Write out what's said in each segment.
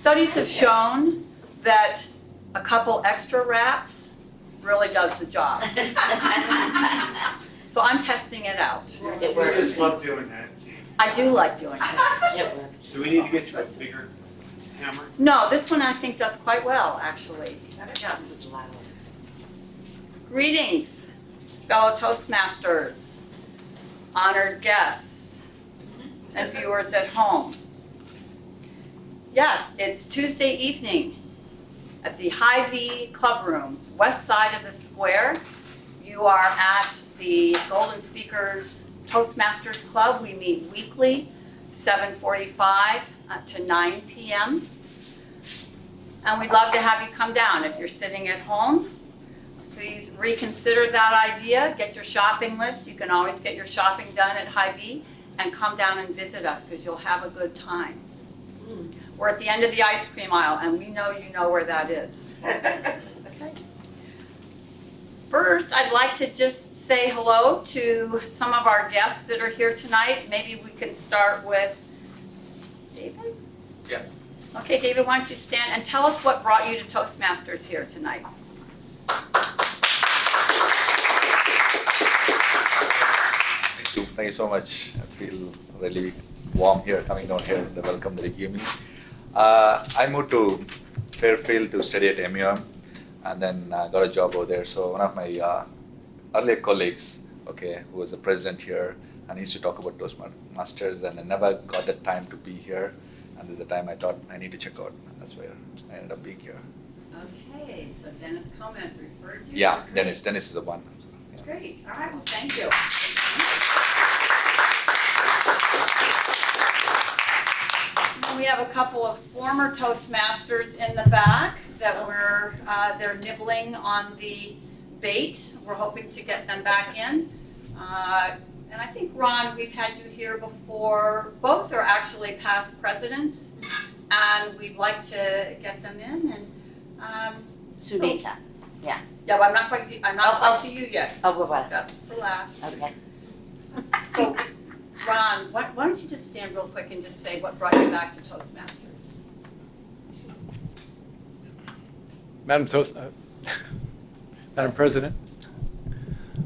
Studies have shown that a couple extra wraps really does the job. So I'm testing it out. It I works. just love doing that, Jean. I do like doing it. It works. Do we need to get you a bigger hammer? No, this one I think does quite well, actually. This Yes. is loud. Greetings, fellow Toastmasters, honored guests, and viewers at home. Yes, it's Tuesday evening at the Hy-Vee Club Room, west side of the square. You are at the Golden Speakers Toastmasters Club. We meet weekly, 7:45 to 9 p.m. And we'd love to have you come down. If you're sitting at home, please reconsider that idea. Get your shopping list. You can always get your shopping done at Hy-Vee, and come down and visit us because you'll have a good time. We're at the end of the ice cream aisle, and we know you know where that is. Okay. First, I'd like to just say hello to some of our guests that are here tonight. Maybe we can start with David? Yeah. Okay, David, why don't you stand and tell us what brought you to Toastmasters here tonight? Thank you so much. I feel really warm here, coming down here, the welcome that you gave me. I moved to Fairfield to study at MUM, and then got a job over there. So one of my earlier colleagues, okay, who was the president here, and he used to talk about Toastmasters, and I never got the time to be here. And there's a time I thought I need to check out, and that's where I ended up being here. Okay, so Dennis Gomez referred you. Yeah, Great. Dennis is the one. Yeah. Great, all right, well, thank you. And we have a couple of former Toastmasters in the back that they're nibbling on the bait. We're hoping to get them back in. And I think, Ron, we've had you here before. Both are actually past presidents, and we'd like to get them in. And Sunita. Yeah, but I'm not quite to you yet. Oh, we're what? Just for last. Okay. So, Ron, why don't you just stand real quick and just say what brought you back to Toastmasters? Madam President,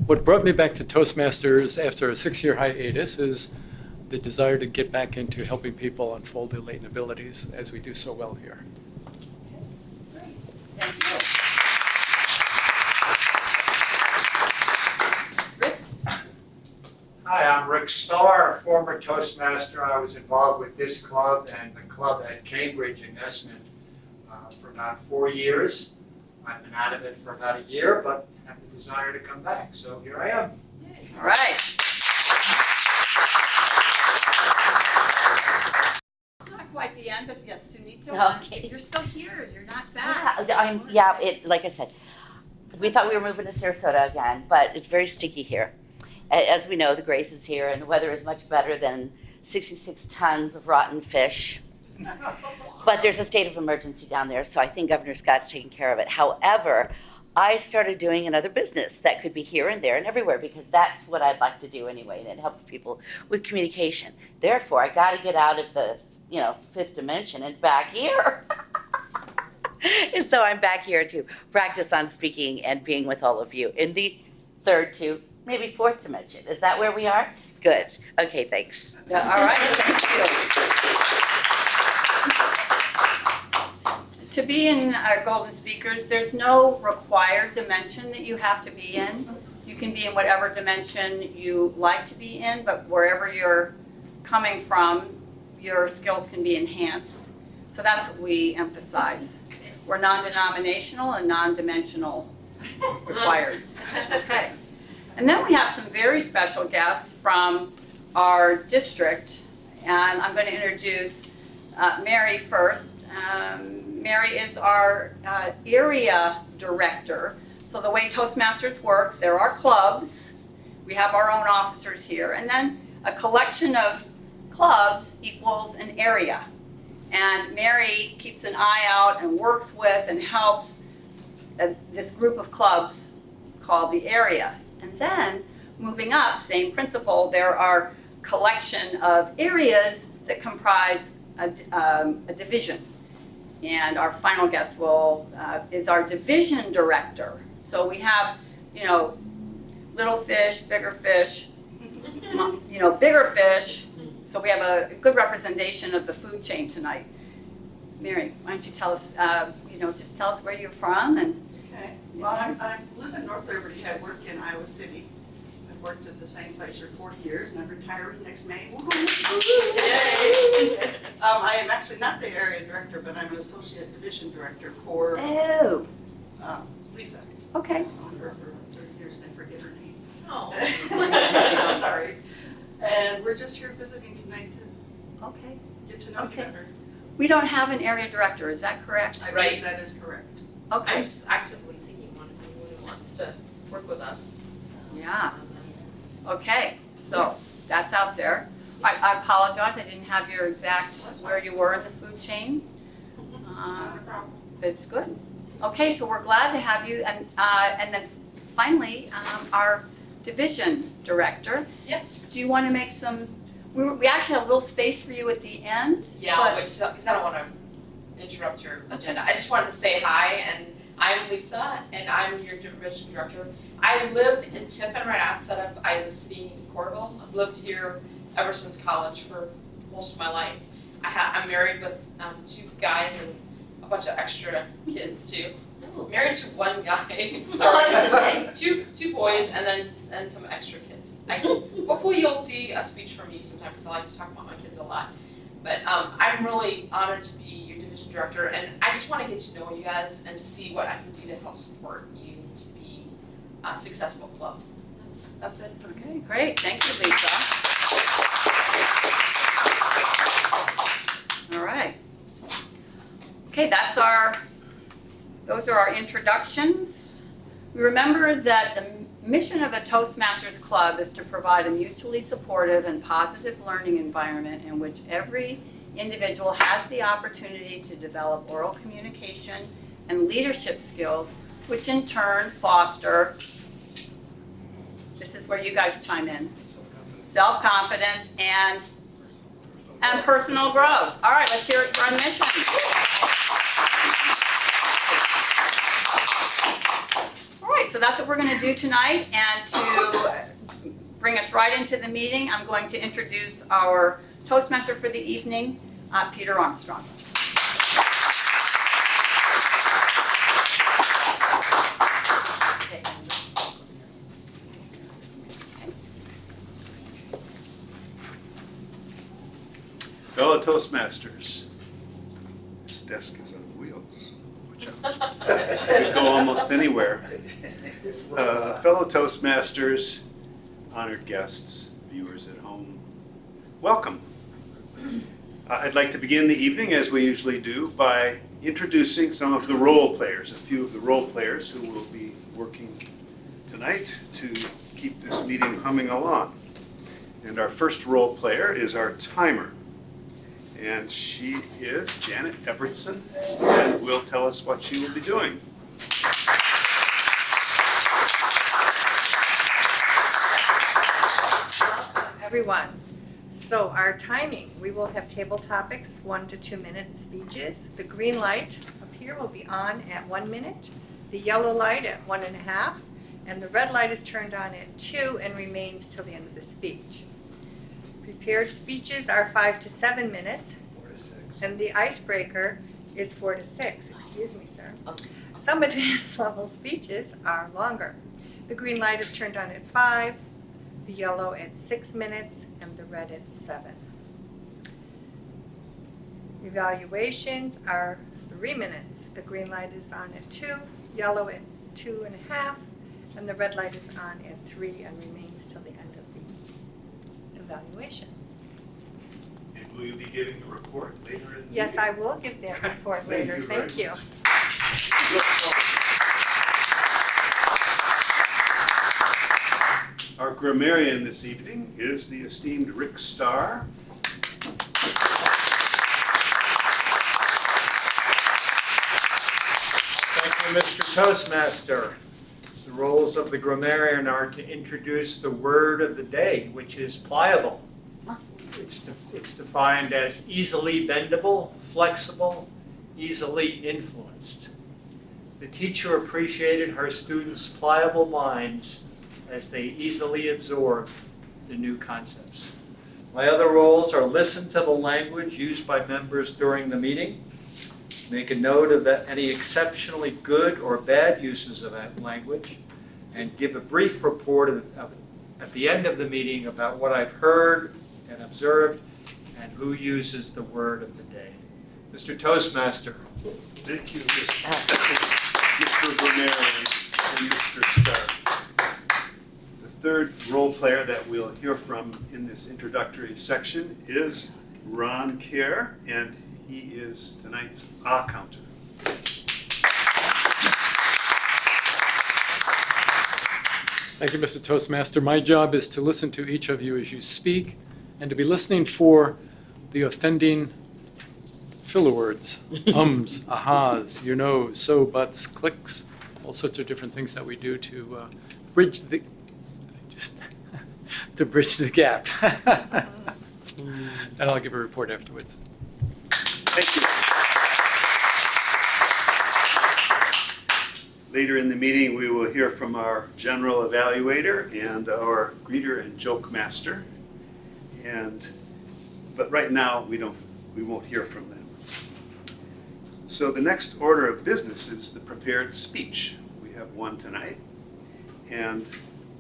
what brought me back to Toastmasters after a 6-year hiatus is the desire to get back into helping people unfold their latent abilities as we do so well here. Great, thank you. Rick? Hi, I'm Rick Starr, former Toastmaster. I was involved with this club and the club at Cambridge in Esmond for about 4 years. I've been out of it for about a year, but have the desire to come back, so here I am. All right. Not quite the end, but yes, Sunita, Okay. you're still here. You're not back. Like I said, we thought we were moving to Sarasota again, but it's very sticky here. As we know, the Grace is here, and the weather is much better than 66 tons of rotten fish. But there's a state of emergency down there, so I think Governor Scott's taking care of it. However, I started doing another business that could be here and there and everywhere, because that's what I'd like to do anyway, and it helps people with communication. Therefore, I got to get out of the, fifth dimension and back here. And so I'm back here to practice on speaking and being with all of you in the third to maybe fourth dimension. Is that where we are? Good. Okay, thanks. Yeah, all right, thank you. To be in Golden Speakers, there's no required dimension that you have to be in. You can be in whatever dimension you like to be in, but wherever you're coming from, your skills can be enhanced. So that's what we emphasize. We're non-denominational and non-dimensional required. Okay. And then we have some very special guests from our district, and I'm going to introduce Mary first. Mary is our area director. So the way Toastmasters works, there are clubs. We have our own officers here, and then a collection of clubs equals an area. And Mary keeps an eye out and works with and helps this group of clubs called the area. And then moving up, same principle, there are collection of areas that comprise a division. And our final guest is our division director. So we have, little fish, bigger fish, bigger fish. So we have a good representation of the food chain tonight. Mary, why don't you tell us, just tell us where you're from and. Okay, well, I live in North Liberty, I work in Iowa City. I've worked at the same place for 40 years and I'm retiring next May. Yay! I am actually not the area director, but I'm an associate division director for Oh, Lisa. okay. I've known her for 30 years and I forget her name. Oh. Sorry. And we're just here visiting tonight to Okay. get to know you Okay. better. We don't have an area director, is that correct? I Right. believe that is correct. Okay, I'm actively seeking one if anyone wants to work with us. yeah, okay, so that's out there. I apologize, I didn't have your exact, where you were in the food chain. Not a problem. It's good. Okay, so we're glad to have you, and then finally, our division director. Yes. Do you want to make some, we actually have a little space for you at the end. Yeah, but- I'll wait because I don't want to interrupt your agenda. I just wanted to say hi, and I'm Lisa, and I'm your division director. I live in Tiffin right outside of Iowa City, Coralville. I've lived here ever since college for most of my life. I'm married with 2 guys and a bunch of extra kids too. Married to one guy, sorry, two boys and then some extra kids. Hopefully you'll see a speech from me sometime because I like to talk about my kids a lot. But I'm really honored to be your division director, and I just want to get to know you guys and to see what I can do to help support you to be a successful club. That's it. Okay, great, thank you, Lisa. All right. Okay, those are our introductions. We remember that the mission of the Toastmasters Club is to provide a mutually supportive and positive learning environment in which every individual has the opportunity to develop oral communication and leadership skills, which in turn foster, this is where you guys chime in, self-confidence and personal growth. All right, let's hear it for our mission. All right, so that's what we're going to do tonight, and to bring us right into the meeting, I'm going to introduce our Toastmaster for the evening, Peter Armstrong. Fellow Toastmasters, this desk is on wheels. Watch out. Could go almost anywhere. Fellow Toastmasters, honored guests, viewers at home, welcome. I'd like to begin the evening, as we usually do, by introducing some of the role players, a few of the role players who will be working tonight to keep this meeting humming along. And our first role player is our timer. And she is Janet Evertson, and will tell us what she will be doing. Everyone. So our timing, we will have table topics, 1 to 2 minute speeches. The green light up here will be on at 1 minute, the yellow light at 1.5, and the red light is turned on at 2 and remains till the end of the speech. Prepared speeches are 5 to 7 minutes. 4 to 6. And the icebreaker is 4 to 6, excuse me, sir. Some advanced level speeches are longer. The green light is turned on at 5, the yellow at 6 minutes, and the red at 7. Evaluations are 3 minutes. The green light is on at 2, yellow at 2.5, and the red light is on at 3 and remains till the end of the evaluation. And will you be giving a report later in the meeting? Yes, I will give that report later. Thank you. Our grammarian this evening is the esteemed Rick Starr. Thank you, Mr. Toastmaster. The roles of the grammarian are to introduce the word of the day, which is pliable. It's defined as easily bendable, flexible, easily influenced. The teacher appreciated her students' pliable minds as they easily absorbed the new concepts. My other roles are listen to the language used by members during the meeting, make a note of any exceptionally good or bad uses of that language, and give a brief report at the end of the meeting about what I've heard and observed and who uses the word of the day. Mr. Toastmaster. Thank you, Mr. Bernard and Mr. Starr. The third role player that we'll hear from in this introductory section is Ron Kerr, and he is tonight's counter. Thank you, Mr. Toastmaster. My job is to listen to each of you as you speak and to be listening for the offending filler words, ums, ahas, you know, so, buts, clicks, all sorts of different things that we do to bridge the, to bridge the gap. And I'll give a report afterwards. Thank you. Later in the meeting, we will hear from our general evaluator and our greeter and joke master. But right now, we won't hear from them. So the next order of business is the prepared speech. We have one tonight. And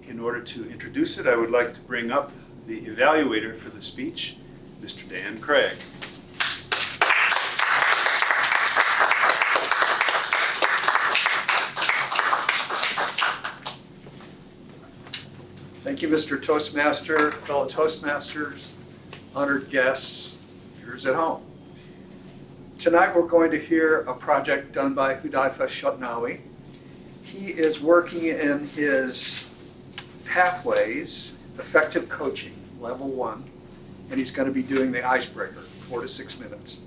in order to introduce it, I would like to bring up the evaluator for the speech, Mr. Dan Craig. Thank you, Mr. Toastmaster, fellow Toastmasters, honored guests, viewers at home. Tonight we're going to hear a project done by Hy-Vee Club. He is working in his Pathways Effective Coaching, Level 1, and he's going to be doing the icebreaker, 4 to 6 minutes.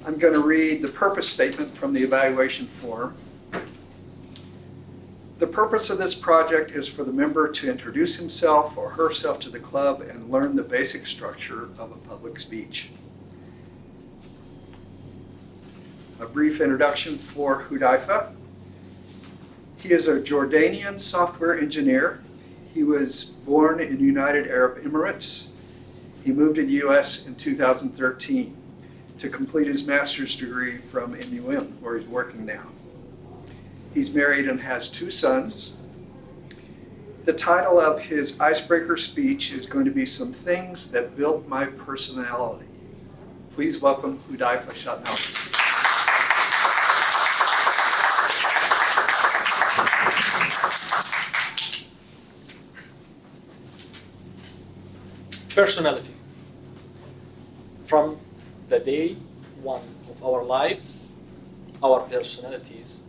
I'm going to read the purpose statement from the evaluation form. The purpose of this project is for the member to introduce himself or herself to the club and learn the basic structure of a public speech. A brief introduction for Hy-Vee. He is a Jordanian software engineer. He was born in United Arab Emirates. He moved to the US in 2013 to complete his master's degree from MUM, where he's working now. He's married and has 2 sons. The title of his icebreaker speech is going to be Some Things That Built My Personality. Please welcome Hy-Vee Club Room. Personality. From the day one of our lives, our personalities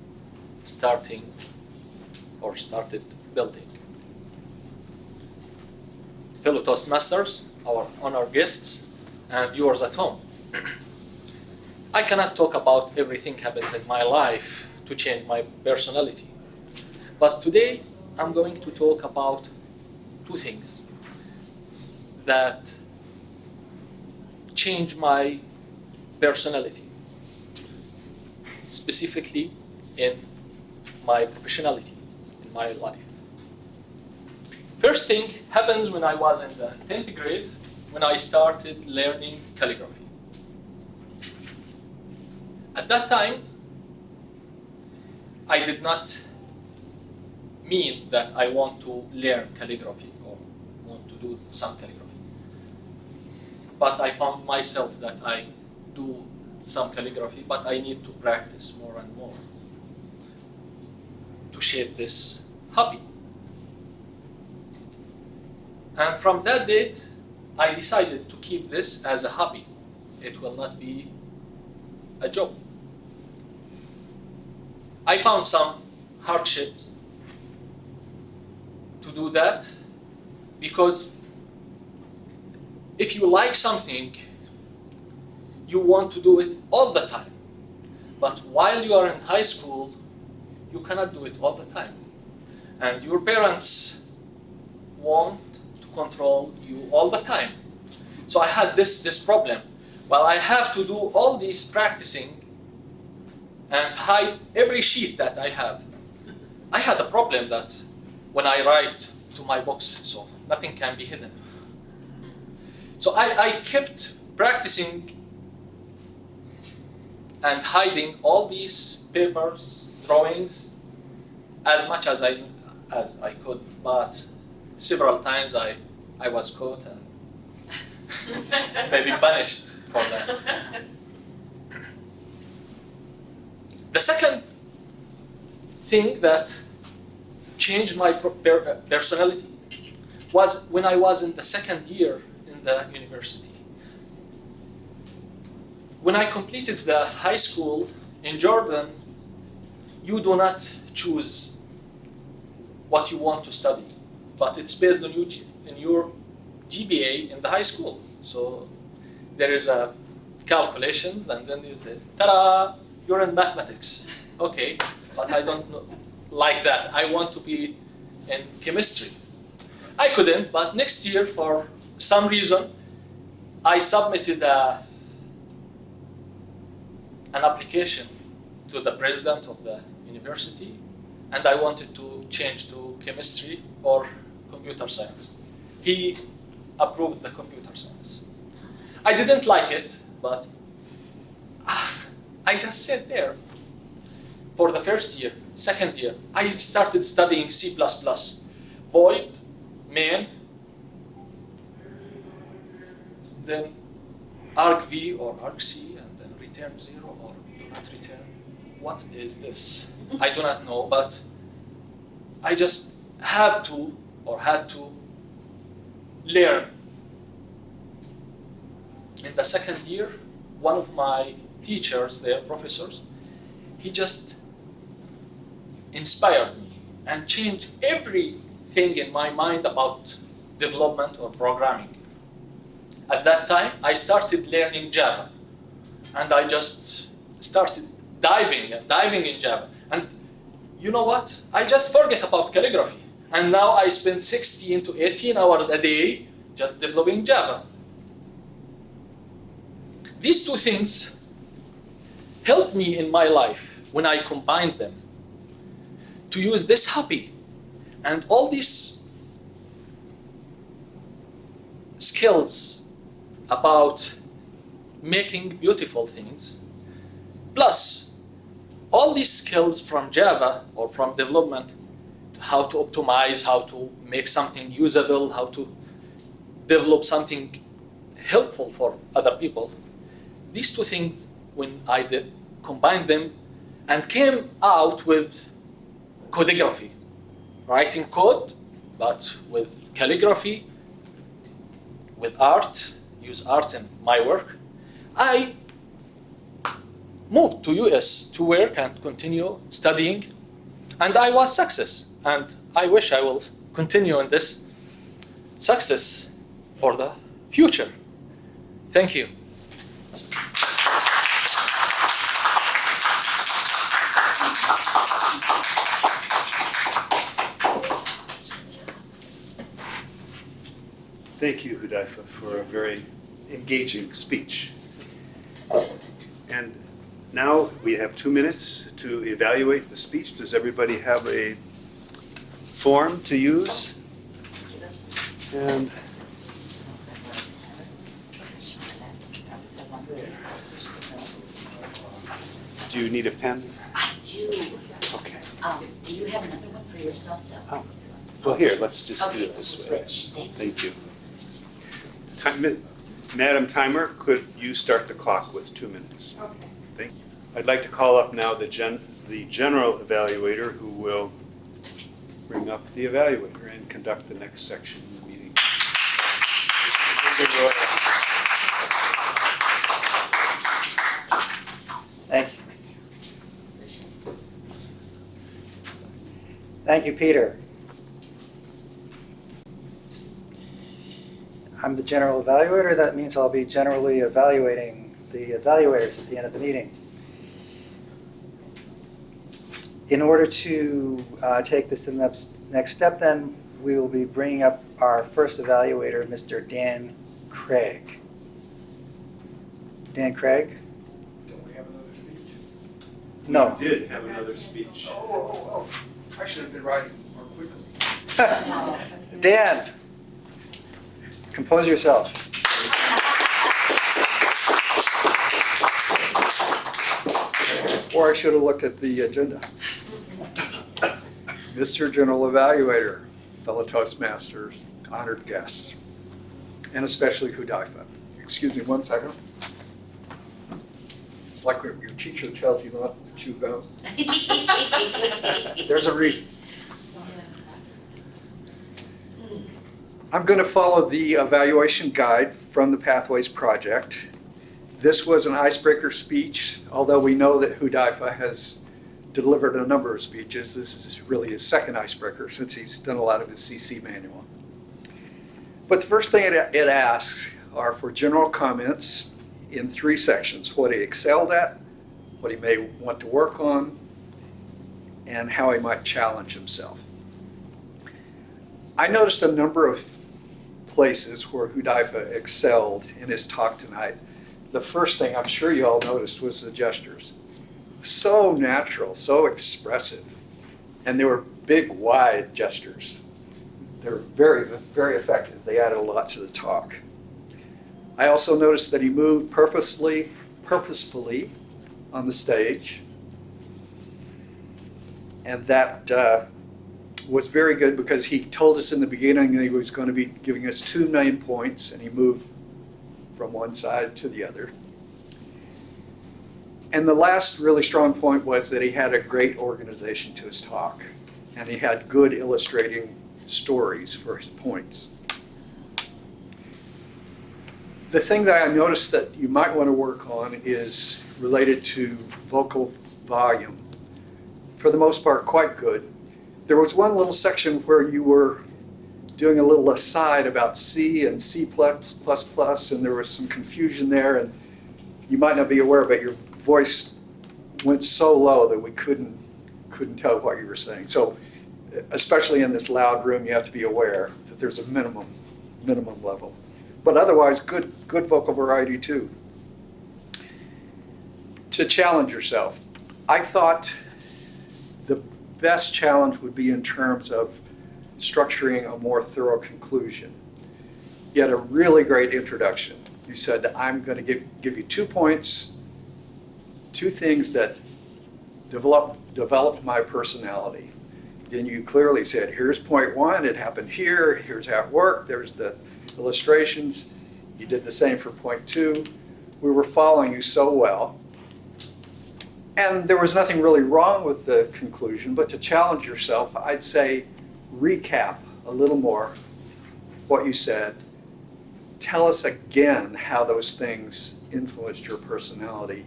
started building. Fellow Toastmasters, our honored guests, and viewers at home. I cannot talk about everything happens in my life to change my personality. But today, I'm going to talk about 2 things that change my personality, specifically in my professionality, in my life. First thing happens when I was in the 10th grade, when I started learning calligraphy. At that time, I did not mean that I want to learn calligraphy or want to do some calligraphy. But I found myself that I do some calligraphy, but I need to practice more and more to shape this hobby. And from that date, I decided to keep this as a hobby. It will not be a job. I found some hardships to do that because if you like something, you want to do it all the time. But while you are in high school, you cannot do it all the time. And your parents want to control you all the time. So I had this problem. Well, I have to do all this practicing and hide every sheet that I have. I had a problem that when I write to my books, so nothing can be hidden. So I kept practicing and hiding all these papers, drawings, as much as I could, but several times I was caught and maybe punished for that. The second thing that changed my personality was when I was in the second year in the university. When I completed the high school in Jordan, you do not choose what you want to study, but it's based on your GPA in the high school. So there is a calculation, and then you say, ta-da, you're in mathematics. Okay, but I don't like that. I want to be in chemistry. I couldn't, but next year, for some reason, I submitted an application to the president of the university, and I wanted to change to chemistry or computer science. He approved the computer science. I didn't like it, but I just sat there. For the first year, second year, I started studying C++, void, main, then argv or argc, and then return 0 or do not return. What is this? I do not know, but I just had to learn. In the second year, one of my teachers, their professors, he just inspired me and changed everything in my mind about development or programming. At that time, I started learning Java, and I just started diving in Java. And you know what? I just forget about calligraphy. And now I spend 16 to 18 hours a day just developing Java. These two things helped me in my life when I combined them to use this hobby and all these skills about making beautiful things, plus all these skills from Java or from development, how to optimize, how to make something usable, how to develop something helpful for other people. These two things, when I combined them and came out with codigraphy, writing code, but with calligraphy, with art, use art in my work, I moved to US to work and continue studying, and I was success. And I wish I will continue in this success for the future. Thank you. Thank you, Hudayfa, for a very engaging speech. And now we have 2 minutes to evaluate the speech. Does everybody have a form to use? And do you need a pen? I do. Okay. Do you have another one for yourself, though? Well, here, let's just do Okay, it so this way. switch. Thanks. Thank you. Madam Timer, could you start the clock with 2 minutes? Okay. Thank you. I'd like to call up now the general evaluator who will bring up the evaluator and conduct the next section of the meeting. Thank you. Thank you, Peter. I'm the general evaluator. That means I'll be generally evaluating the evaluators at the end of the meeting. In order to take this to the next step, then, we will be bringing up our first evaluator, Mr. Dan Craig. Dan Craig? Don't we have another speech? No. We did have another speech. Oh. I should have been writing more quickly. Dan, compose yourself. Or I should have looked at the agenda. Mr. General Evaluator, fellow Toastmasters, honored guests, and especially Hudaifa. Excuse me 1 second. Like when your teacher tells you not to chew gum. There's a reason. I'm going to follow the evaluation guide from the Pathways Project. This was an icebreaker speech, although we know that Hudaifa has delivered a number of speeches. This is really his second icebreaker since he's done a lot of his CC manual. But the first thing it asks are for general comments in 3 sections: what he excelled at, what he may want to work on, and how he might challenge himself. I noticed a number of places where Hudaifa excelled in his talk tonight. The first thing I'm sure you all noticed was the gestures. So natural, so expressive. And they were big, wide gestures. They're very, very effective. They added a lot to the talk. I also noticed that he moved purposefully on the stage. And that was very good because he told us in the beginning that he was going to be giving us 2 main points, and he moved from one side to the other. And the last really strong point was that he had a great organization to his talk, and he had good illustrating stories for his points. The thing that I noticed that you might want to work on is related to vocal volume. For the most part, quite good. There was one little section where you were doing a little aside about C and C++, and there was some confusion there, and you might not be aware, but your voice went so low that we couldn't tell what you were saying. So, especially in this loud room, you have to be aware that there's a minimum level. But otherwise, good vocal variety too. To challenge yourself, I thought the best challenge would be in terms of structuring a more thorough conclusion. You had a really great introduction. You said, I'm going to give you 2 points, 2 things that developed my personality. Then you clearly said, here's point 1, it happened here, here's how it worked, there's the illustrations. You did the same for point 2. We were following you so well. And there was nothing really wrong with the conclusion, but to challenge yourself, I'd say recap a little more what you said. Tell us again how those things influenced your personality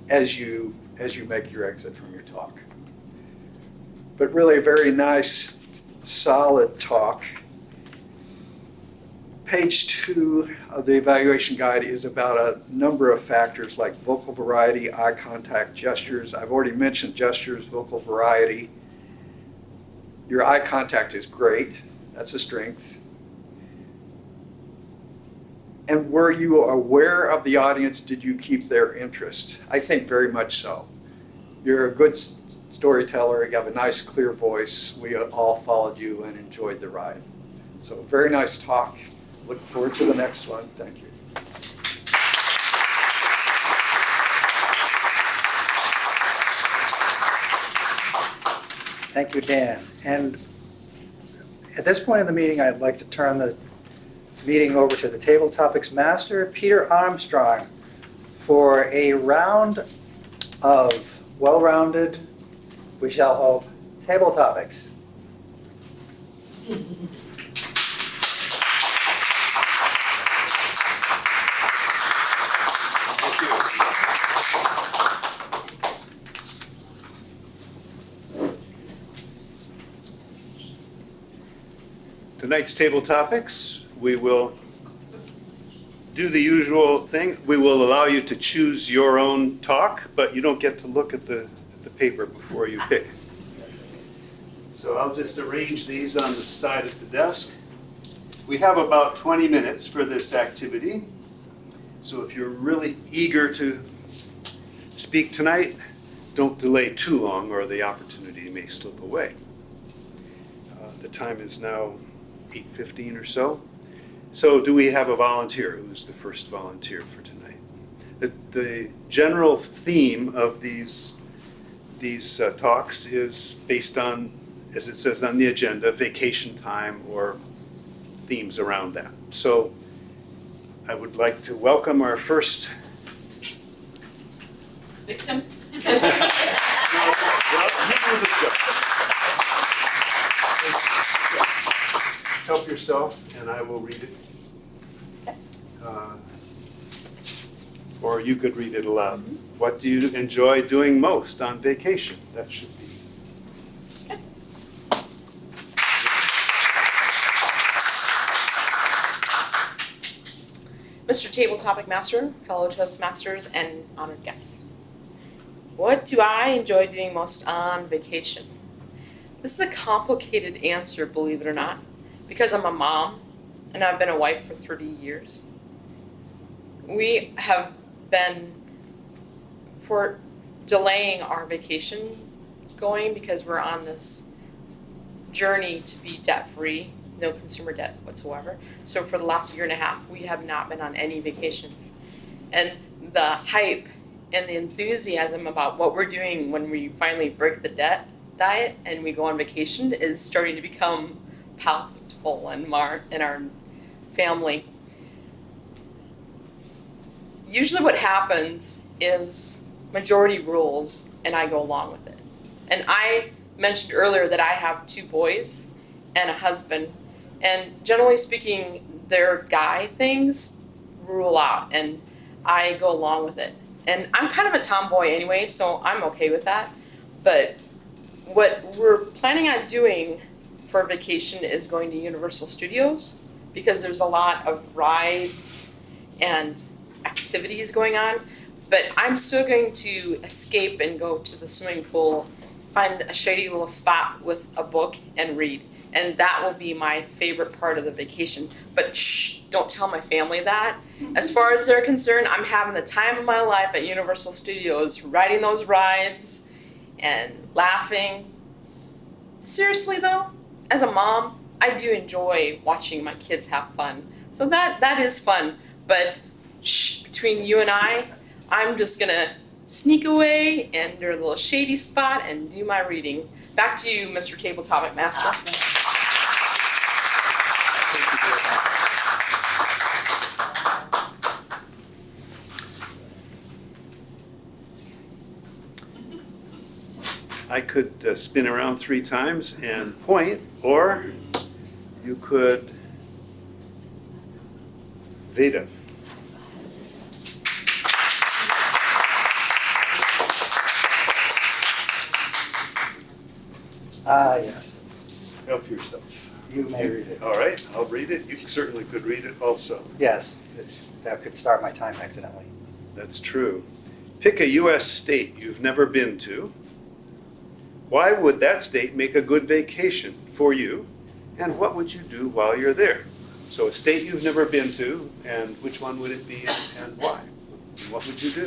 as you make your exit from your talk. But really a very nice, solid talk. Page 2 of the evaluation guide is about a number of factors like vocal variety, eye contact, gestures. I've already mentioned gestures, vocal variety. Your eye contact is great. That's a strength. And were you aware of the audience? Did you keep their interest? I think very much so. You're a good storyteller. You have a nice, clear voice. We all followed you and enjoyed the ride. So very nice talk. Look forward to the next one. Thank you. Thank you, Dan. And at this point in the meeting, I'd like to turn the meeting over to the Table Topics Master, Peter Armstrong, for a round of well-rounded, we shall hope, table topics. Tonight's table topics, we will do the usual thing. We will allow you to choose your own talk, but you don't get to look at the paper before you pick. So I'll just arrange these on the side of the desk. We have about 20 minutes for this activity. So if you're really eager to speak tonight, don't delay too long or the opportunity may slip away. The time is now 8:15 or so. So do we have a volunteer? Who's the first volunteer for tonight? The general theme of these talks is based on, as it says on the agenda, vacation time or themes around that. So I would like to welcome our first Victim? Help yourself, and I will read it. Or you could read it aloud. What do you enjoy doing most on vacation? That should be. Mr. Table Topic Master, fellow Toastmasters, and honored guests. What do I enjoy doing most on vacation? This is a complicated answer, believe it or not, because I'm a mom and I've been a wife for 30 years. We have been for delaying our vacation going because we're on this journey to be debt-free, no consumer debt whatsoever. So for the last year and a half, we have not been on any vacations. And the hype and the enthusiasm about what we're doing when we finally break the debt diet and we go on vacation is starting to become palatable in our family. Usually what happens is majority rules and I go along with it. And I mentioned earlier that I have 2 boys and a husband, and generally speaking, their guy things rule out and I go along with it. And I'm kind of a tomboy anyway, so I'm okay with that. But what we're planning on doing for vacation is going to Universal Studios because there's a lot of rides and activities going on. But I'm still going to escape and go to the swimming pool, find a shady little spot with a book and read. And that will be my favorite part of the vacation. But shh, don't tell my family that. As far as they're concerned, I'm having the time of my life at Universal Studios, riding those rides and laughing. Seriously though, as a mom, I do enjoy watching my kids have fun. So that is fun. But shh, between you and I'm just gonna sneak away and do a little shady spot and do my reading. Back to you, Mr. Table Topic Master. I could spin around 3 times and point, or you could Veda. Yes. Help yourself. You may read it. All right, I'll read it. You certainly could read it also. Yes, that could start my time accidentally. That's true. Pick a U.S. state you've never been to. Why would that state make a good vacation for you? And what would you do while you're there? So a state you've never been to, and which one would it be and why? And what would you do?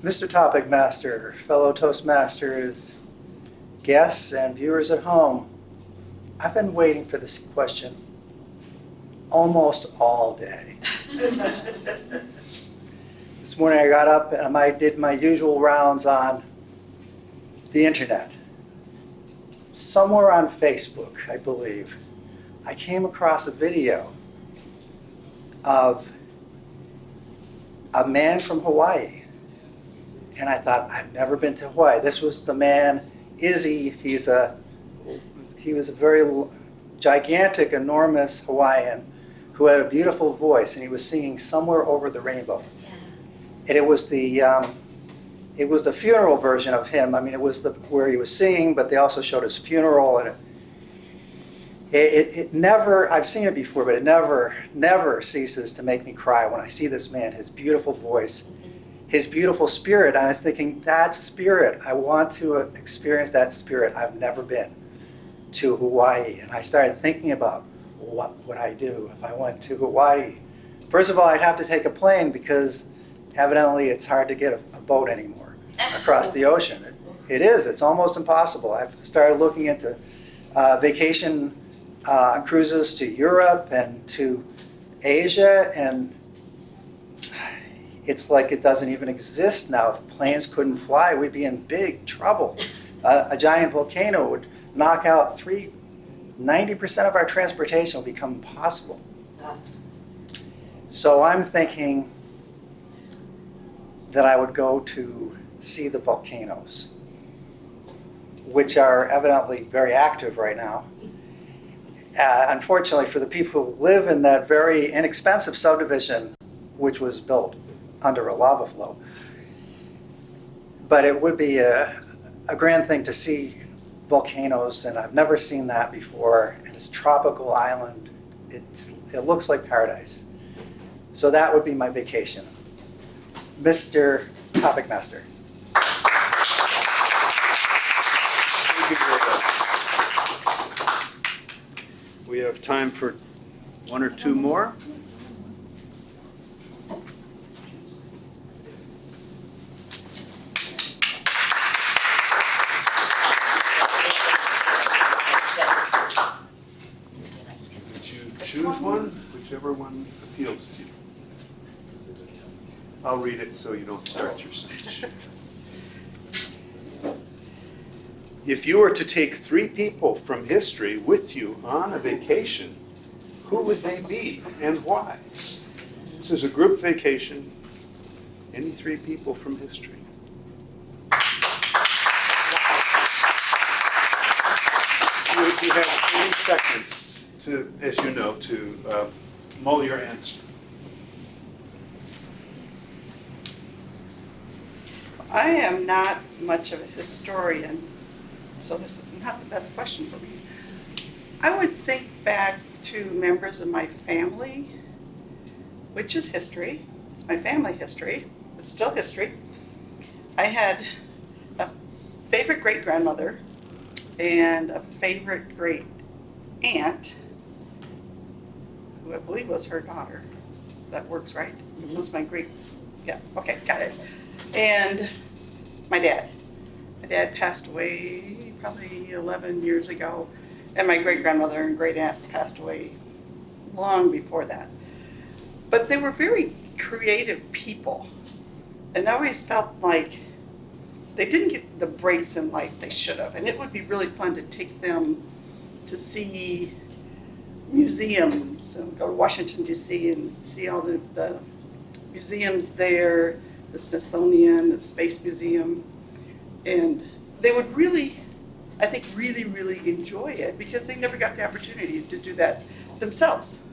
Mr. Topic Master, fellow Toastmasters, guests, and viewers at home, I've been waiting for this question almost all day. This morning I got up and I did my usual rounds on the internet. Somewhere on Facebook, I believe, I came across a video of a man from Hawaii. And I thought, I've never been to Hawaii. This was the man, Izzy. He was a very gigantic, enormous Hawaiian who had a beautiful voice, and he was singing Somewhere Over the Rainbow. And it was the it was the funeral version of him. I mean, it was where he was singing, but they also showed his funeral, and it never, I've seen it before, but it never ceases to make me cry when I see this man, his beautiful voice, his beautiful spirit. And I was thinking, that spirit, I want to experience that spirit. I've never been to Hawaii. And I started thinking about what would I do if I went to Hawaii. First of all, I'd have to take a plane because evidently it's hard to get a boat anymore across the ocean. It is, it's almost impossible. I've started looking into vacation cruises to Europe and to Asia, and it's like it doesn't even exist now. If planes couldn't fly, we'd be in big trouble. A giant volcano would knock out 90% of our transportation will become impossible. So I'm thinking that I would go to see the volcanoes, which are evidently very active right now. Unfortunately for the people who live in that very inexpensive subdivision, which was built under a lava flow. But it would be a grand thing to see volcanoes, and I've never seen that before. It's a tropical island. It looks like paradise. So that would be my vacation. Mr. Topic Master. Thank you very much. We have time for one or two more. Would you choose one? Whichever one appeals to you. I'll read it so you don't start your speech. If you were to take 3 people from history with you on a vacation, who would they be and why? This is a group vacation. Any 3 people from history? You have 20 seconds to, as you know, to mull your answer. I am not much of a historian, so this is not the best question for me. I would think back to members of my family, which is history. It's my family history. It's still history. I had a favorite great-grandmother and a favorite great-aunt, who I believe was her daughter. That works, right? It was my yeah, okay, got it. And my dad. My dad passed away probably 11 years ago, and my great-grandmother and great-aunt passed away long before that. But they were very creative people, and I always felt like they didn't get the breaks in life they should have, and it would be really fun to take them to see museums and go to Washington, D.C. and see all the museums there, the Smithsonian, the Space Museum, and they would really, I think, really enjoy it because they never got the opportunity to do that themselves.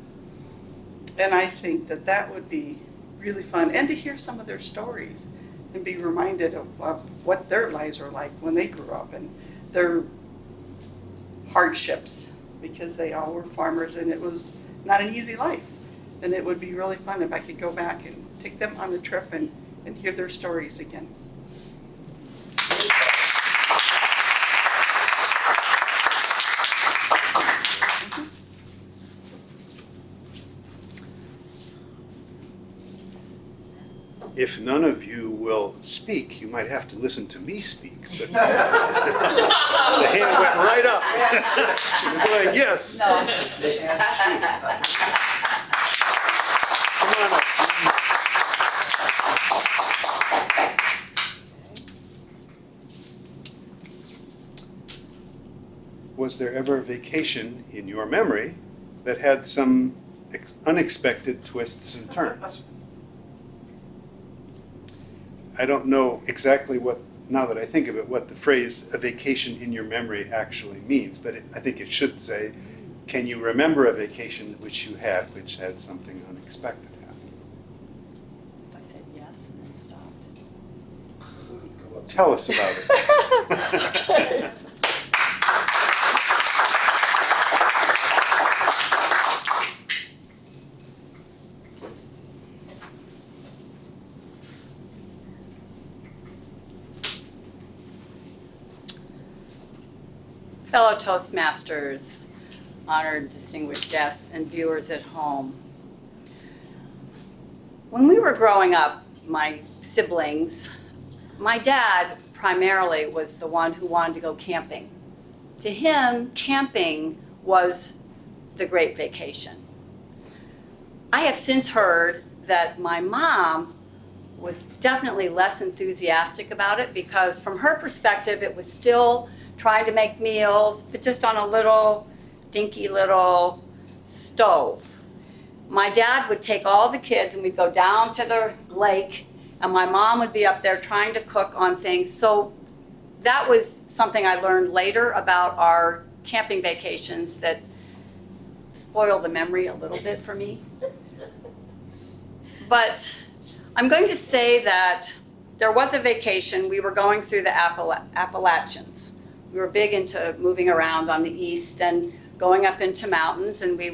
And I think that that would be really fun, and to hear some of their stories and be reminded of what their lives were like when they grew up and their hardships, because they all were farmers and it was not an easy life. And it would be really fun if I could go back and take them on a trip and hear their stories again. If none of you will speak, you might have to listen to me speak. But the hand went right up. You're going, yes. No. Come on up. Was there ever a vacation in your memory that had some unexpected twists and turns? I don't know exactly what, now that I think of it, what the phrase "a vacation in your memory" actually means, but I think it should say, can you remember a vacation which you had which had something unexpected happen? I said yes and then stopped. Tell us about it. Fellow Toastmasters, honored distinguished guests, and viewers at home. When we were growing up, my siblings, my dad primarily was the one who wanted to go camping. To him, camping was the great vacation. I have since heard that my mom was definitely less enthusiastic about it because from her perspective, it was still trying to make meals, but just on a little dinky little stove. My dad would take all the kids and we'd go down to the lake and my mom would be up there trying to cook on things. So that was something I learned later about our camping vacations that spoiled the memory a little bit for me. But I'm going to say that there was a vacation. We were going through the Appalachians. We were big into moving around on the east and going up into mountains, and we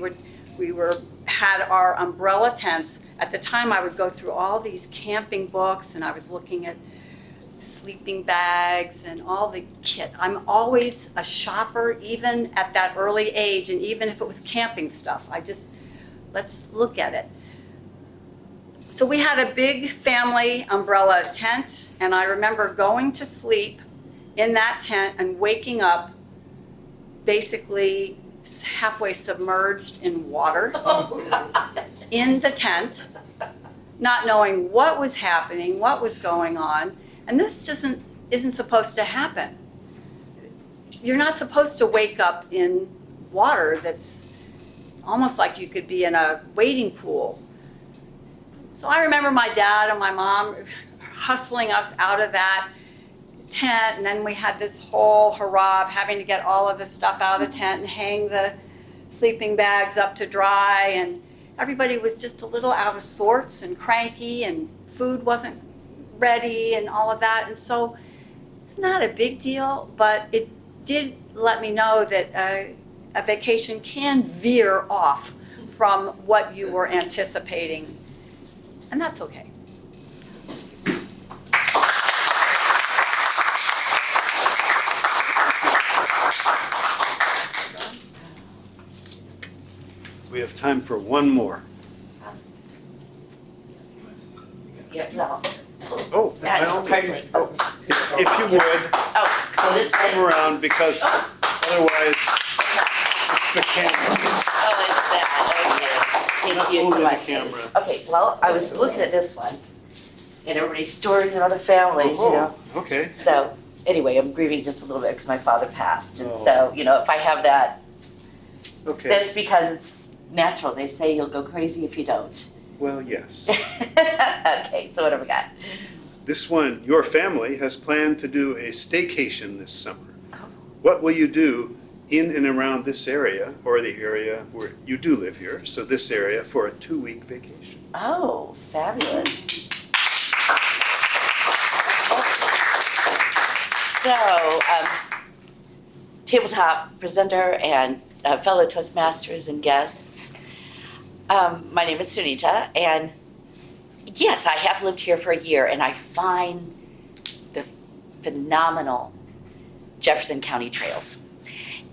had our umbrella tents. At the time, I would go through all these camping books, and I was looking at sleeping bags and all the kit. I'm always a shopper, even at that early age, and even if it was camping stuff, let's look at it. So we had a big family umbrella tent, and I remember going to sleep in that tent and waking up basically halfway submerged in water in the tent, not knowing what was happening, what was going on. And this just isn't supposed to happen. You're not supposed to wake up in water that's almost like you could be in a wading pool. So I remember my dad and my mom hustling us out of that tent, and then we had this whole hurrah of having to get all of the stuff out of the tent and hang the sleeping bags up to dry, and everybody was just a little out of sorts and cranky, and food wasn't ready and all of that. And so it's not a big deal, but it did let me know that a vacation can veer off from what you were anticipating, and that's okay. We have time for one more. Yeah, no. Oh, by That's all pardon means, me. Oh, if you would, oh, this come thing. around because otherwise it's the camera. Oh, it's that. Oh, yes. Thank you Not so only the much. camera. Okay, well, I was looking at this one, and everybody's stories of other families, you know. Oh, okay. So, anyway, I'm grieving just a little bit because my father passed, and Oh. so, you know, if I have that, Okay. that's because it's natural. They say you'll go crazy if you don't. Well, yes. Okay, so what have we got? This one, your family has planned to do a staycation this summer. Oh. What will you do in and around this area, or the area where you do live here, so this area, for a 2-week vacation? Oh, fabulous. So, tabletop presenter and fellow Toastmasters and guests, my name is Sunita, and yes, I have lived here for a year, and I find the phenomenal Jefferson County trails.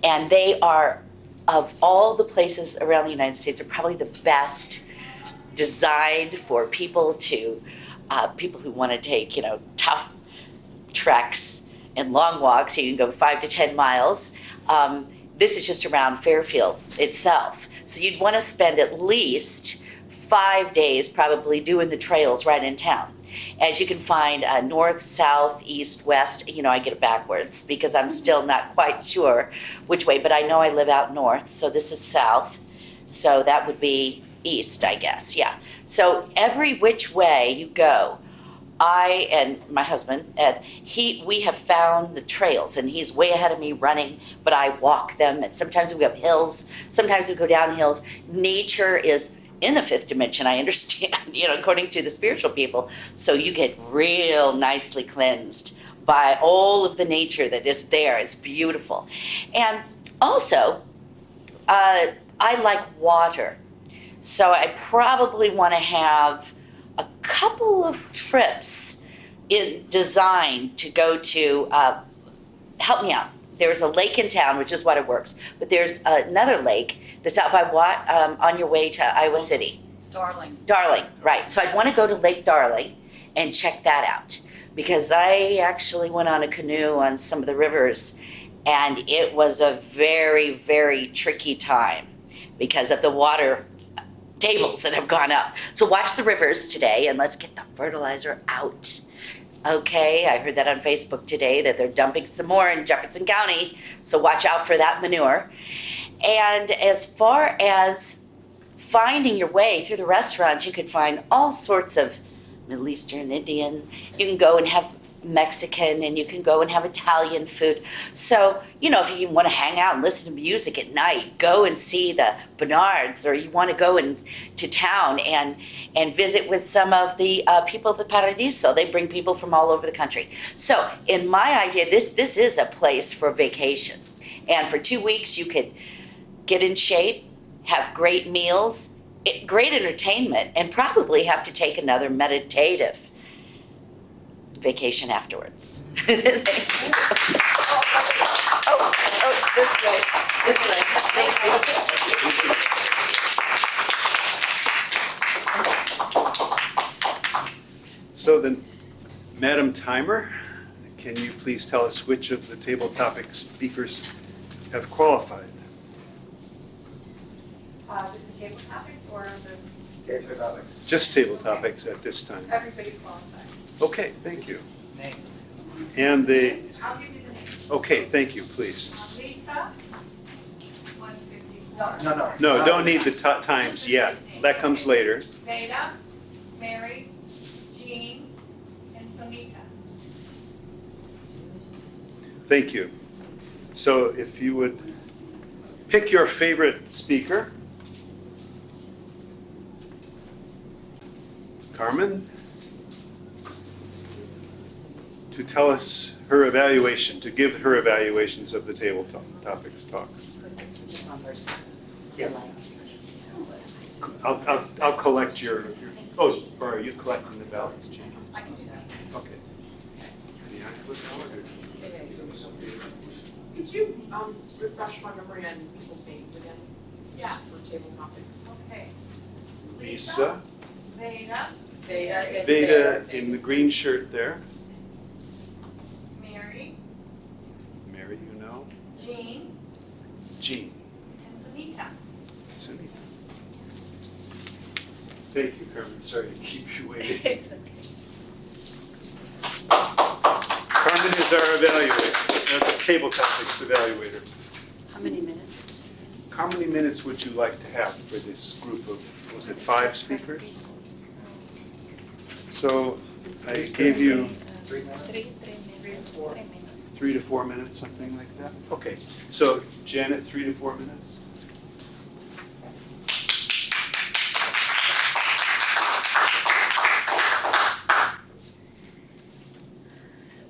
And they are, of all the places around the United States, are probably the best designed for people to, people who want to take, you know, tough treks and long walks. So you can go 5 to 10 miles. This is just around Fairfield itself. So you'd want to spend at least 5 days probably doing the trails right in town. As you can find north, south, east, west. You know, I get it backwards because I'm still not quite sure which way, but I know I live out north, so this is south. So that would be east, I guess, yeah. So every which way you go, I and my husband, Ed, we have found the trails, and he's way ahead of me running, but I walk them, and sometimes we go up hills, sometimes we go down hills. Nature is in the fifth dimension, I understand, according to the spiritual people. So you get real nicely cleansed by all of the nature that is there. It's beautiful. And also, I like water. So I probably want to have a couple of trips designed to go to, help me out. There's a lake in town, which is Waterworks, but there's another lake that's out by on your way to Iowa City. Darling. Darling, right. So I want to go to Lake Darling and check that out, because I actually went on a canoe on some of the rivers, and it was a very, very tricky time because of the water tables that have gone up. So watch the rivers today, and let's get the fertilizer out. Okay, I heard that on Facebook today that they're dumping some more in Jefferson County, so watch out for that manure. And as far as finding your way through the restaurants, you can find all sorts of Middle Eastern, Indian. You can go and have Mexican, and you can go and have Italian food. So, if you want to hang out and listen to music at night, go and see the Bernards, or you want to go to town and visit with some of the people of the Paradiso. They bring people from all over the country. So, in my idea, this is a place for vacation. And for 2 weeks, you could get in shape, have great meals, great entertainment, and probably have to take another meditative vacation afterwards. This way. Thank you. So then, Madam Timer, can you please tell us which of the table topic speakers have qualified? The table topics or this, Table topics. Just table topics at this time. everybody qualified? Okay, thank you. Name. And the, I'll give you the names. okay, thank you, please. Lisa, 154. No. No, don't need the times yet. That comes later. Veda, Mary, Jean, and Sunita. Thank you. So if you would pick your favorite speaker. Carmen, to tell us her evaluation, to give her evaluations of the table topics talks. I'll collect your, oh, or are you collecting the ballots, Jean? I can do that. Okay. Any Could you refresh my memory on people's names again? Yeah. For table topics. Okay. Lisa, Veda, Veda is Veda there. in the green shirt there. Mary, Mary, you know. Jean, Jean. and Sunita. Sunita. Thank you, Carmen. Sorry to keep you waiting. It's okay. Carmen is our evaluator, table topics evaluator. How many minutes? How many minutes would you like to have for this group of, was it 5 speakers? So I gave you 3 minutes. 3 to 4 minutes, something like that? Okay, so Janet, 3 to 4 minutes?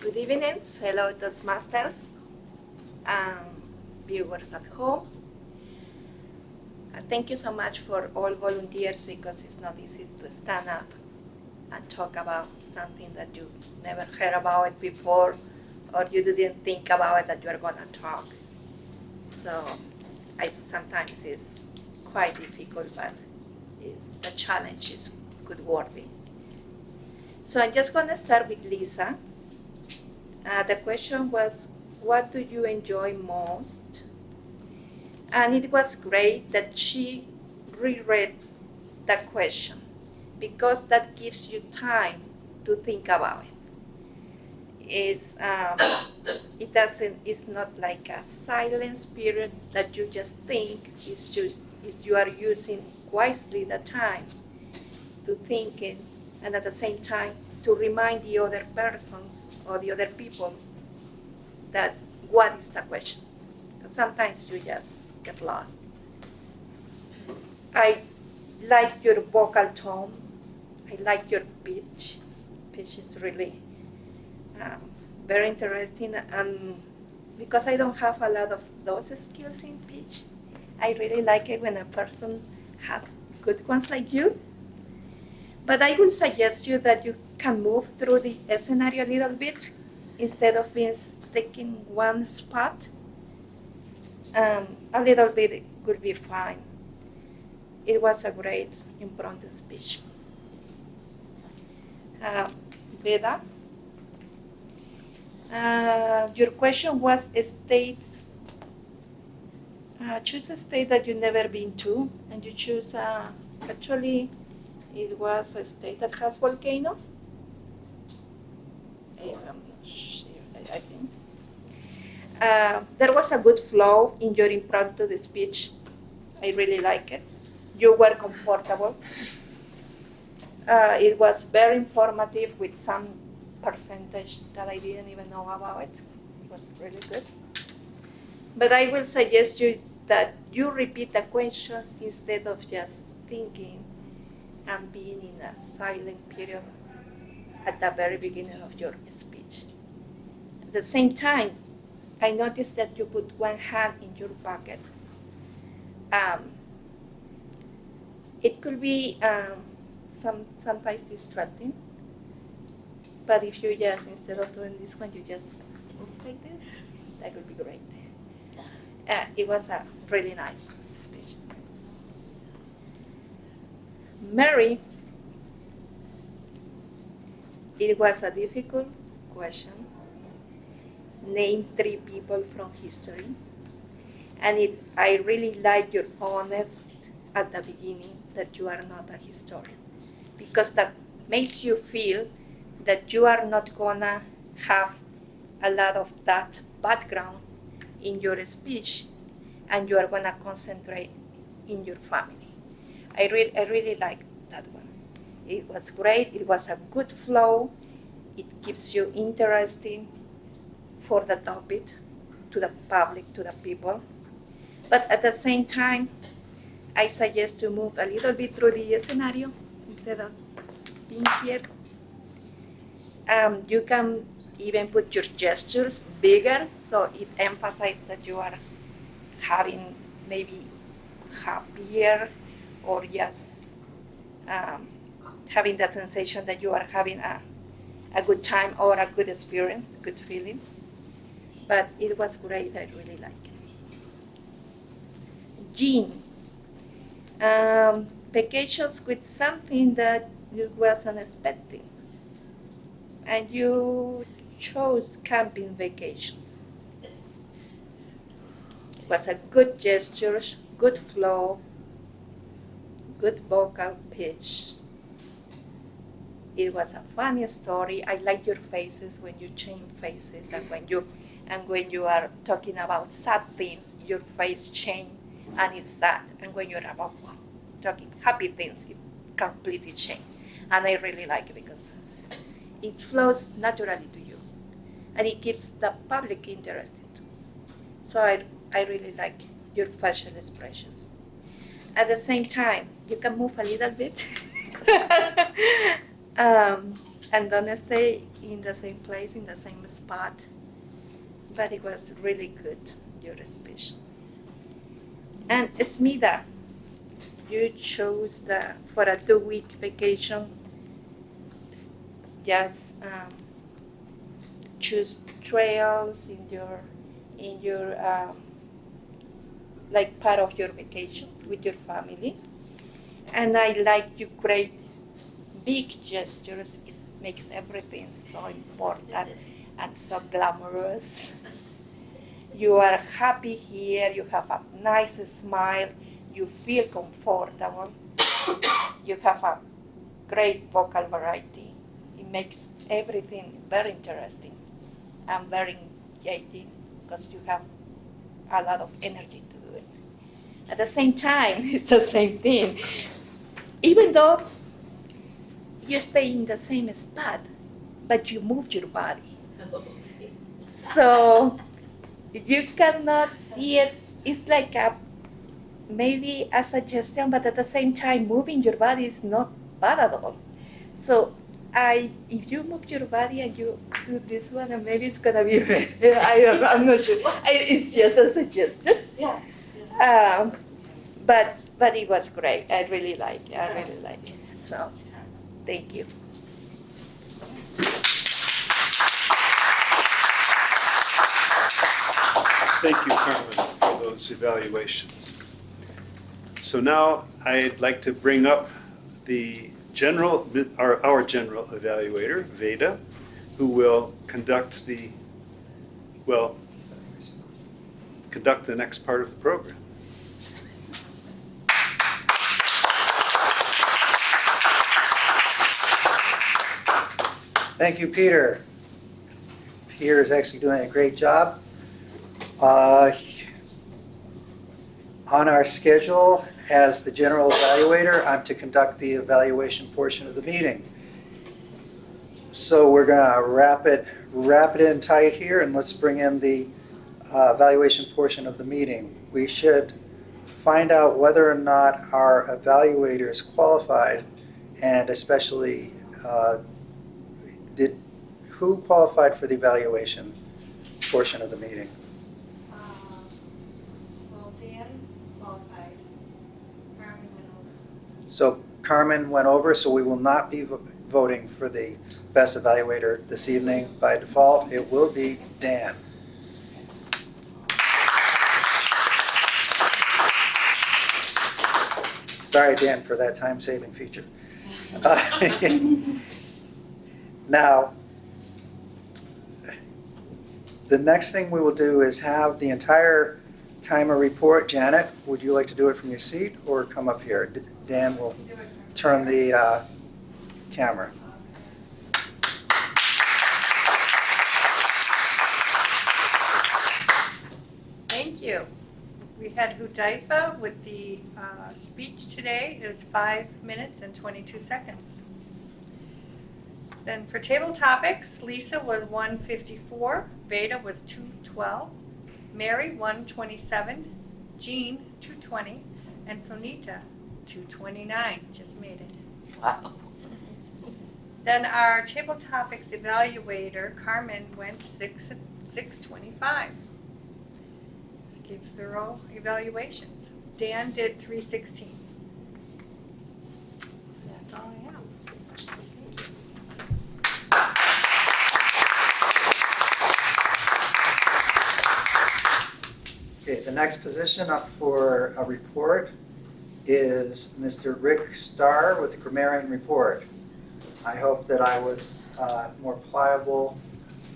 Good evening, fellow Toastmasters and viewers at home. Thank you so much for all volunteers, because it's not easy to stand up and talk about something that you never heard about it before, or you didn't think about it that you are going to talk. So sometimes it's quite difficult, but the challenge is good worthy. So I'm just going to start with Lisa. The question was, what do you enjoy most? And it was great that she reread the question, because that gives you time to think about it. It's not like a silence period that you just think. It's you are using wisely the time to think it, and at the same time to remind the other persons or the other people that what is the question. Because sometimes you just get lost. I like your vocal tone. I like your pitch. Pitch is really very interesting, and because I don't have a lot of those skills in pitch, I really like it when a person has good ones like you. But I would suggest you that you can move through the scenario a little bit instead of being stuck in one spot. A little bit would be fine. It was a great impromptu speech. Veda, your question was a state. Choose a state that you've never been to, and you choose, actually, it was a state that has volcanoes. I'm not sure, I think. There was a good flow in your impromptu speech. I really like it. You were comfortable. It was very informative with some percentage that I didn't even know about it. It was really good. But I will suggest you that you repeat the question instead of just thinking and being in a silent period at the very beginning of your speech. At the same time, I noticed that you put one hand in your pocket. It could be sometimes distracting, but if you just, instead of doing this one, you just move like this, that would be great. It was a really nice speech. Mary, it was a difficult question. Name 3 people from history. And I really like your honest at the beginning that you are not a historian, because that makes you feel that you are not gonna have a lot of that background in your speech, and you are gonna concentrate in your family. I really like that one. It was great. It was a good flow. It keeps you interesting for the topic, to the public, to the people. But at the same time, I suggest to move a little bit through the scenario instead of being here. You can even put your gestures bigger, so it emphasizes that you are having maybe happier, or just having that sensation that you are having a good time or a good experience, good feelings. But it was great. I really like it. Jean, vacations with something that you wasn't expecting, and you chose camping vacations. It was a good gesture, good flow, good vocal pitch. It was a funny story. I like your faces when you change faces, and when you are talking about sad things, your face change, and it's sad. And when you're about talking happy things, it completely change. And I really like it because it flows naturally to you, and it keeps the public interested. So I really like your facial expressions. At the same time, you can move a little bit and don't stay in the same place, in the same spot. But it was really good, your speech. And Smida, you chose for a 2-week vacation, just choose trails in your like part of your vacation with your family. And I like you create big gestures. It makes everything so important and so glamorous. You are happy here, you have a nice smile, you feel comfortable, you have a great vocal variety. It makes everything very interesting and very engaging because you have a lot of energy to do it. At the same time, it's the same thing. Even though you stay in the same spot, but you move your body. So you cannot see it. It's like maybe a suggestion, but at the same time, moving your body is not bad at all. So if you move your body and you do this one, and maybe it's gonna be better. I'm not sure. It's just a suggestion. Yeah. But it was great. I really like it. So, thank you. Thank you, Carmen, for those evaluations. So now I'd like to bring up the our general evaluator, Veda, who will conduct the next part of the program. Thank you, Peter. Peter is actually doing a great job. On our schedule, as the general evaluator, I'm to conduct the evaluation portion of the meeting. So we're gonna wrap it in tight here, and let's bring in the evaluation portion of the meeting. We should find out whether or not our evaluator is qualified, and especially who qualified for the evaluation portion of the meeting? Well, Dan qualified. Carmen went over. So Carmen went over, so we will not be voting for the best evaluator this evening. By default, it will be Dan. Sorry, Dan, for that time-saving feature. Now, the next thing we will do is have the entire timer report. Janet, would you like to do it from your seat or come up here? Dan will turn the camera. Thank you. We had Hudaifa with the speech today. It was 5 minutes and 22 seconds. Then for table topics, Lisa was 154, Veda was 212, Mary 127, Jean 220, and Sonita 229. Just made it. Wow. Then our table topics evaluator, Carmen, went 625. Gave thorough evaluations. Dan did 316. That's all I have. Okay, the next position up for a report is Mr. Rick Starr with the grammarian report. I hope that I was more pliable,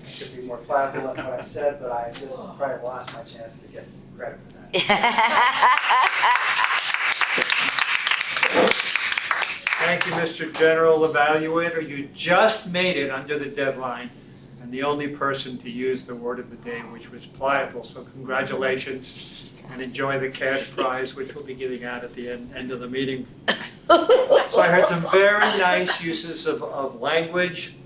should be more pliable than what I said, but I just probably lost my chance to get credit for that. Thank you, Mr. General Evaluator. You just made it under the deadline, and the only person to use the word of the day, which was pliable. So congratulations, and enjoy the cash prize, which we'll be giving out at the end of the meeting. So I heard some very nice uses of language.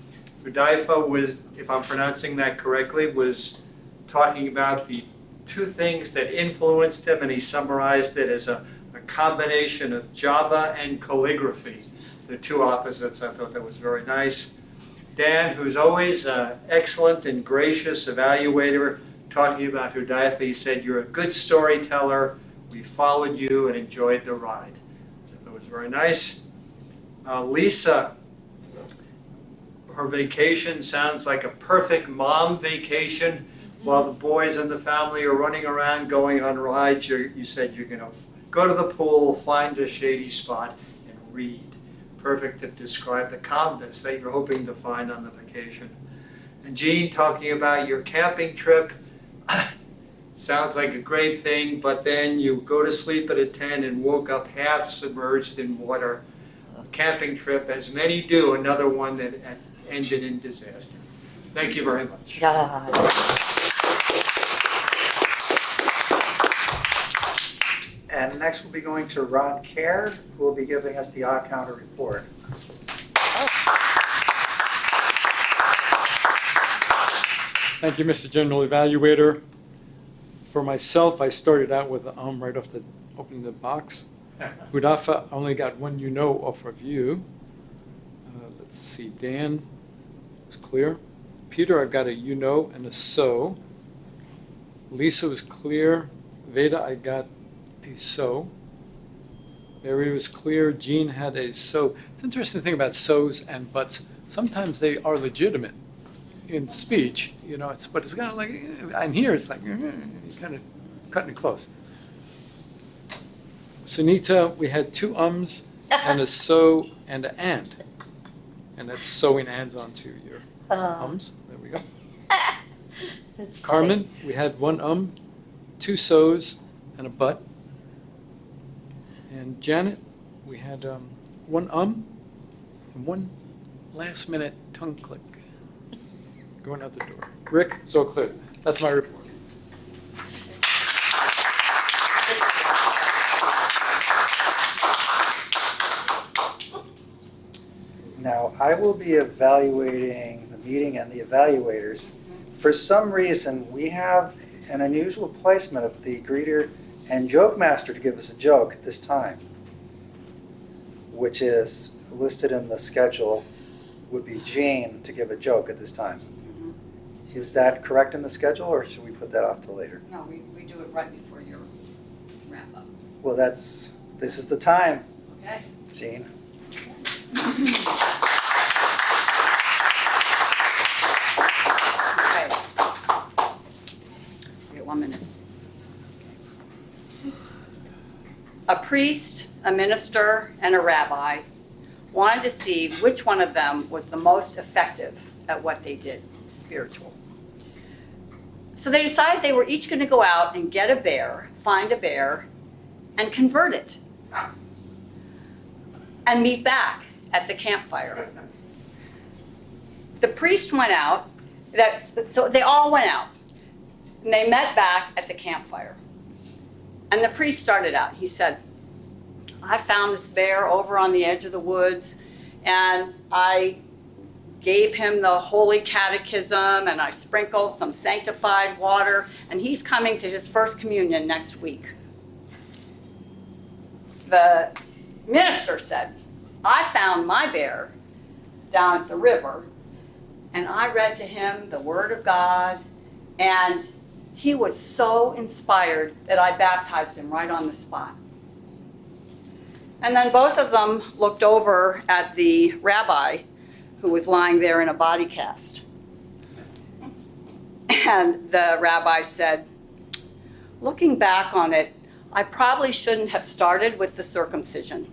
Hudaifa was, if I'm pronouncing that correctly, was talking about the two things that influenced him, and he summarized it as a combination of Java and calligraphy, the two opposites. I thought that was very nice. Dan, who's always an excellent and gracious evaluator, talking about Hudaifa, he said, "You're a good storyteller. We followed you and enjoyed the ride." I thought it was very nice. Lisa, her vacation sounds like a perfect mom vacation. While the boys and the family are running around going on rides, you said you're going to go to the pool, find a shady spot, and read. Perfect to describe the calmness that you're hoping to find on the vacation. And Jean, talking about your camping trip, sounds like a great thing, but then you go to sleep at a tent and woke up half submerged in water. A camping trip, as many do, another one that ended in disaster. Thank you very much. And next we'll be going to Ron Kerr, who will be giving us the odd counter report. Thank you, Mr. General Evaluator. For myself, I started out with right off the opening the box. Hudafa only got one you know off of you. Let's see, Dan was clear. Peter, I've got a you know and a so. Lisa was clear. Veda, I got a so. Mary was clear. Jean had a so. It's an interesting thing about so's and buts. Sometimes they are legitimate in speech, you know, but it's kind of like, and here it's like, kind of cutting it close. Sunita, we had two ums and a so and an and. And that's sewing ands onto your ums. There we go. That's Carmen, we had one two so's and a but. And Janet, we had one and one last minute tongue click going out the door. Rick, so clear. That's my report. Now, I will be evaluating the meeting and the evaluators. For some reason, we have an unusual placement of the greeter and joke master to give us a joke at this time, which is listed in the schedule, would be Jean to give a joke at this time. Is that correct in the schedule, or should we put that off till later? No, we do it right before your wrap up. Well, this is the time, Okay. Jean. Okay. Wait 1 minute. A priest, a minister, and a rabbi wanted to see which one of them was the most effective at what they did, spiritual. So they decided they were each going to go out and get a bear, find a bear, and convert it. And meet back at the campfire. The priest went out, so they all went out, and they met back at the campfire. And the priest started out. He said, I found this bear over on the edge of the woods, and I gave him the Holy Catechism, and I sprinkled some sanctified water, and he's coming to his first communion next week. The minister said, I found my bear down at the river, and I read to him the Word of God, and he was so inspired that I baptized him right on the spot. And then both of them looked over at the rabbi who was lying there in a body cast. And the rabbi said, looking back on it, I probably shouldn't have started with the circumcision.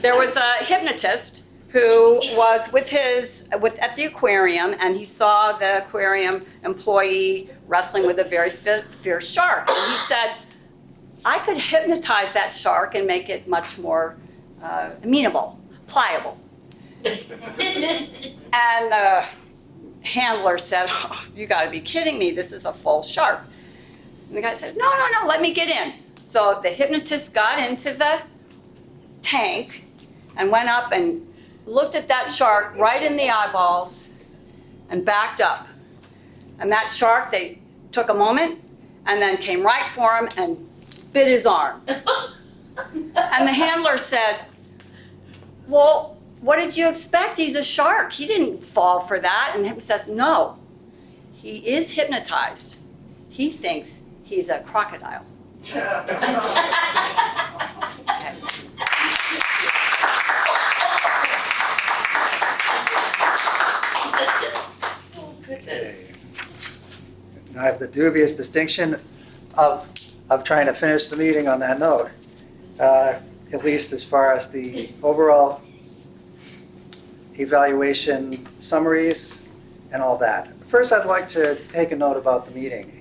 There was a hypnotist who was at the aquarium, and he saw the aquarium employee wrestling with a very fierce shark. And he said, I could hypnotize that shark and make it much more amenable, pliable. And the handler said, oh, you gotta be kidding me, this is a full shark. And the guy says, no, let me get in. So the hypnotist got into the tank and went up and looked at that shark right in the eyeballs and backed up. And that shark, they took a moment and then came right for him and bit his arm. And the handler said, well, what did you expect? He's a shark. He didn't fall for that. And he says, no, he is hypnotized. He thinks he's a crocodile. Okay. Now I have the dubious distinction of trying to finish the meeting on that note, at least as far as the overall evaluation summaries and all that. First, I'd like to take a note about the meeting.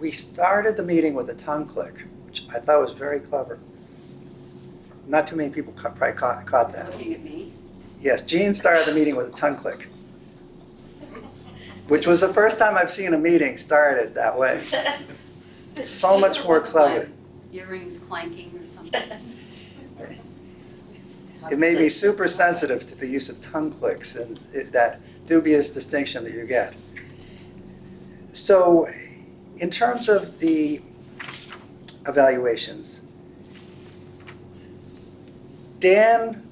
We started the meeting with a tongue click, which I thought was very clever. Not too many people probably caught that. Looking at me. Yes, Jean started the meeting with a tongue click, which was the first time I've seen a meeting started that way. So much more clever. Earrings clanking or something. It made me super sensitive to the use of tongue clicks and that dubious distinction that you get. So in terms of the evaluations, Dan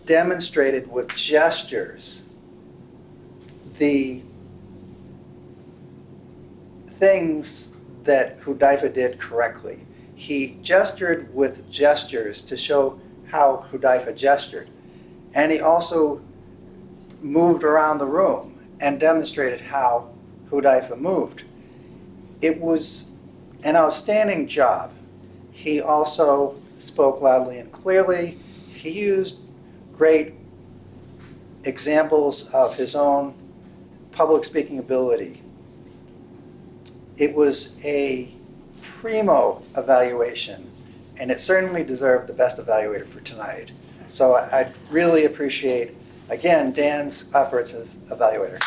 demonstrated with gestures the things that Hudaifa did correctly. He gestured with gestures to show how Hudaifa gestured. And he also moved around the room and demonstrated how Hudaifa moved. It was an outstanding job. He also spoke loudly and clearly. He used great examples of his own public speaking ability. It was a primo evaluation, and it certainly deserved the best evaluator for tonight. So I really appreciate, again, Dan's efforts as evaluator.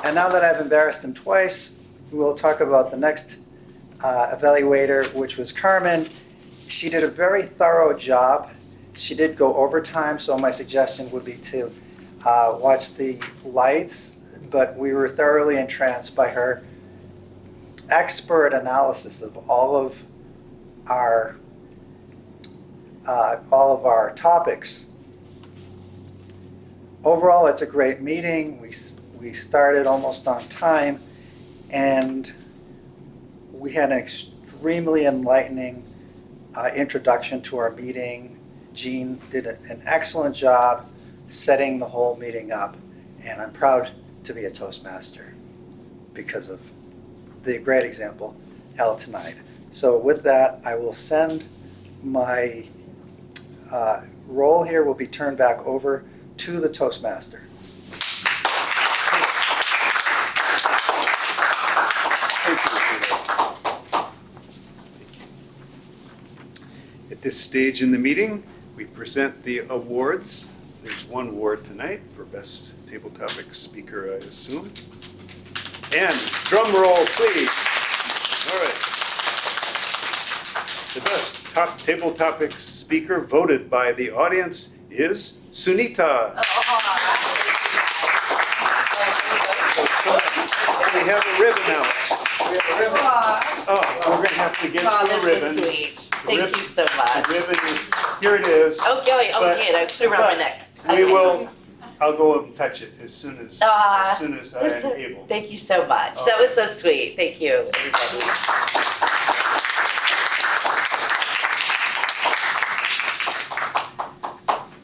And now that I've embarrassed him twice, we'll talk about the next evaluator, which was Carmen. She did a very thorough job. She did go overtime, so my suggestion would be to watch the lights, but we were thoroughly entranced by her expert analysis of all of our topics. Overall, it's a great meeting. We started almost on time, and we had an extremely enlightening introduction to our meeting. Jean did an excellent job setting the whole meeting up, and I'm proud to be a Toastmaster because of the great example held tonight. So with that, I will send my role here will be turned back over to the Toastmaster. At this stage in the meeting, we present the awards. There's one award tonight for Best Table Topic Speaker, I assume. And drum roll, please. All right. The best table topic speaker voted by the audience is Sunita. We have a ribbon out. We have a ribbon. Oh, we're going to have to get you a ribbon. This is sweet. Thank you so much. The ribbon is, here it is. Okay, But- okay, I put it around my neck. We Okay. will, I'll go and fetch it as soon as I am able. Thank you so much. That was so sweet. Thank you, everybody.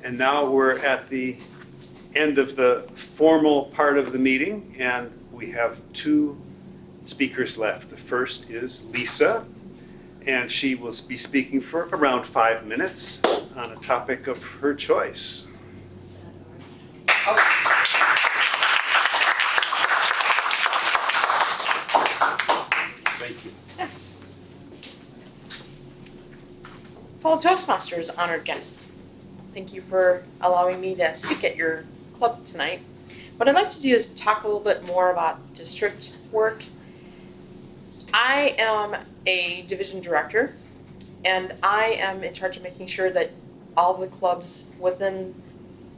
And now we're at the end of the formal part of the meeting, and we have two speakers left. The first is Lisa, and she will be speaking for around 5 minutes on a topic of her choice. Thank you. Yes. Fellow Toastmasters, honored guests, thank you for allowing me to speak at your club tonight. What I'd like to do is talk a little bit more about district work. I am a division director, and I am in charge of making sure that all the clubs within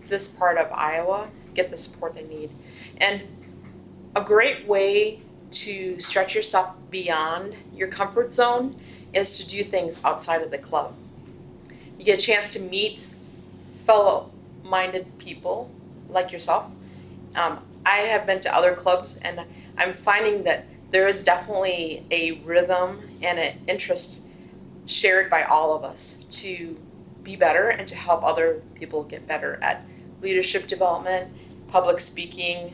this part of Iowa get the support they need. And a great way to stretch yourself beyond your comfort zone is to do things outside of the club. You get a chance to meet fellow-minded people like yourself. I have been to other clubs, and I'm finding that there is definitely a rhythm and an interest shared by all of us to be better and to help other people get better at leadership development, public speaking,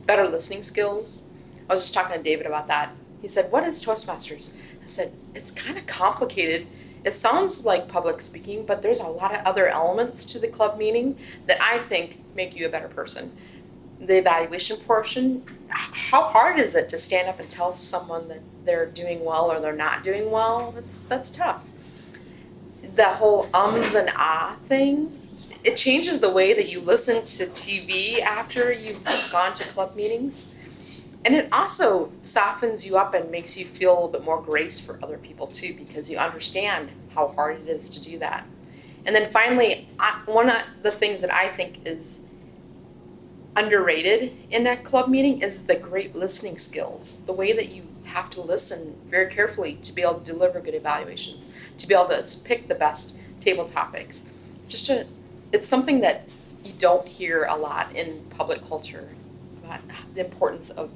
better listening skills. I was just talking to David about that. He said, "What is Toastmasters?" I said, "It's kind of complicated. It sounds like public speaking, but there's a lot of other elements to the club meeting that I think make you a better person." The evaluation portion, how hard is it to stand up and tell someone that they're doing well or they're not doing well? That's tough. The whole ums and ah thing, it changes the way that you listen to TV after you've gone to club meetings. And it also softens you up and makes you feel a little bit more grace for other people too, because you understand how hard it is to do that. And then finally, one of the things that I think is underrated in that club meeting is the great listening skills, the way that you have to listen very carefully to be able to deliver good evaluations, to be able to pick the best table topics. It's something that you don't hear a lot in public culture about the importance of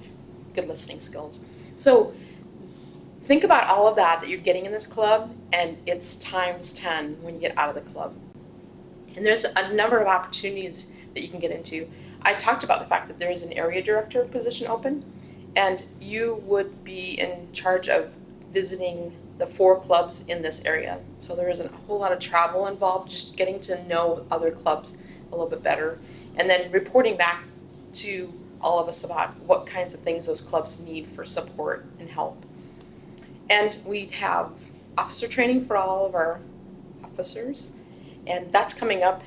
good listening skills. So think about all of that you're getting in this club, and it's times 10 when you get out of the club. And there's a number of opportunities that you can get into. I talked about the fact that there is an area director position open, and you would be in charge of visiting the 4 clubs in this area. So there isn't a whole lot of travel involved, just getting to know other clubs a little bit better, and then reporting back to all of us about what kinds of things those clubs need for support and help. And we have officer training for all of our officers, and that's coming up.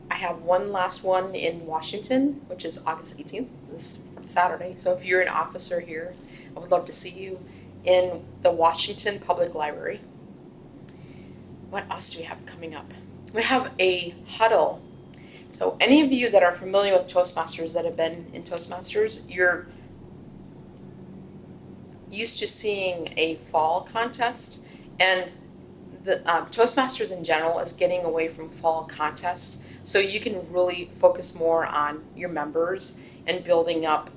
I have one last one in Washington, which is August 18th, this Saturday. So if you're an officer here, I would love to see you in the Washington Public Library. What else do we have coming up? We have a huddle. So any of you that are familiar with Toastmasters, that have been in Toastmasters, you're used to seeing a fall contest, and the Toastmasters in general is getting away from fall contests, so you can really focus more on your members and building up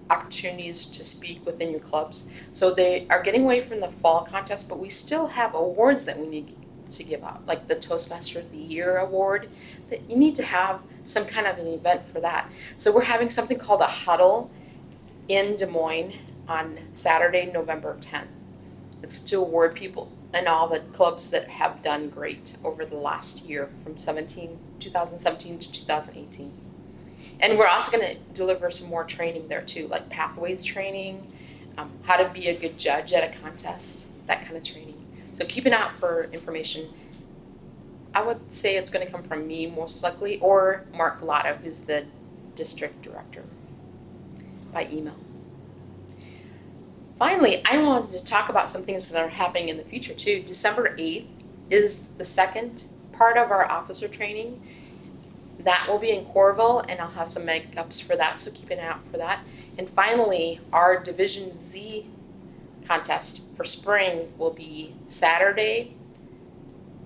opportunities to speak within your clubs. So they are getting away from the fall contest, but we still have awards that we need to give out, like the Toastmaster of the Year award, that you need to have some kind of an event for that. So we're having something called a huddle in Des Moines on Saturday, November 10th. It's to award people and all the clubs that have done great over the last year from 2017 to 2018. And we're also going to deliver some more training there too, like pathways training, how to be a good judge at a contest, that kind of training. So keep an eye out for information. I would say it's going to come from me most likely, or Mark Lotta, who's the district director, by email. Finally, I wanted to talk about some things that are happening in the future too. December 8th is the second part of our officer training. That will be in Coralville, and I'll have some makeups for that, so keep an eye out for that. And finally, our Division Z contest for spring will be Saturday,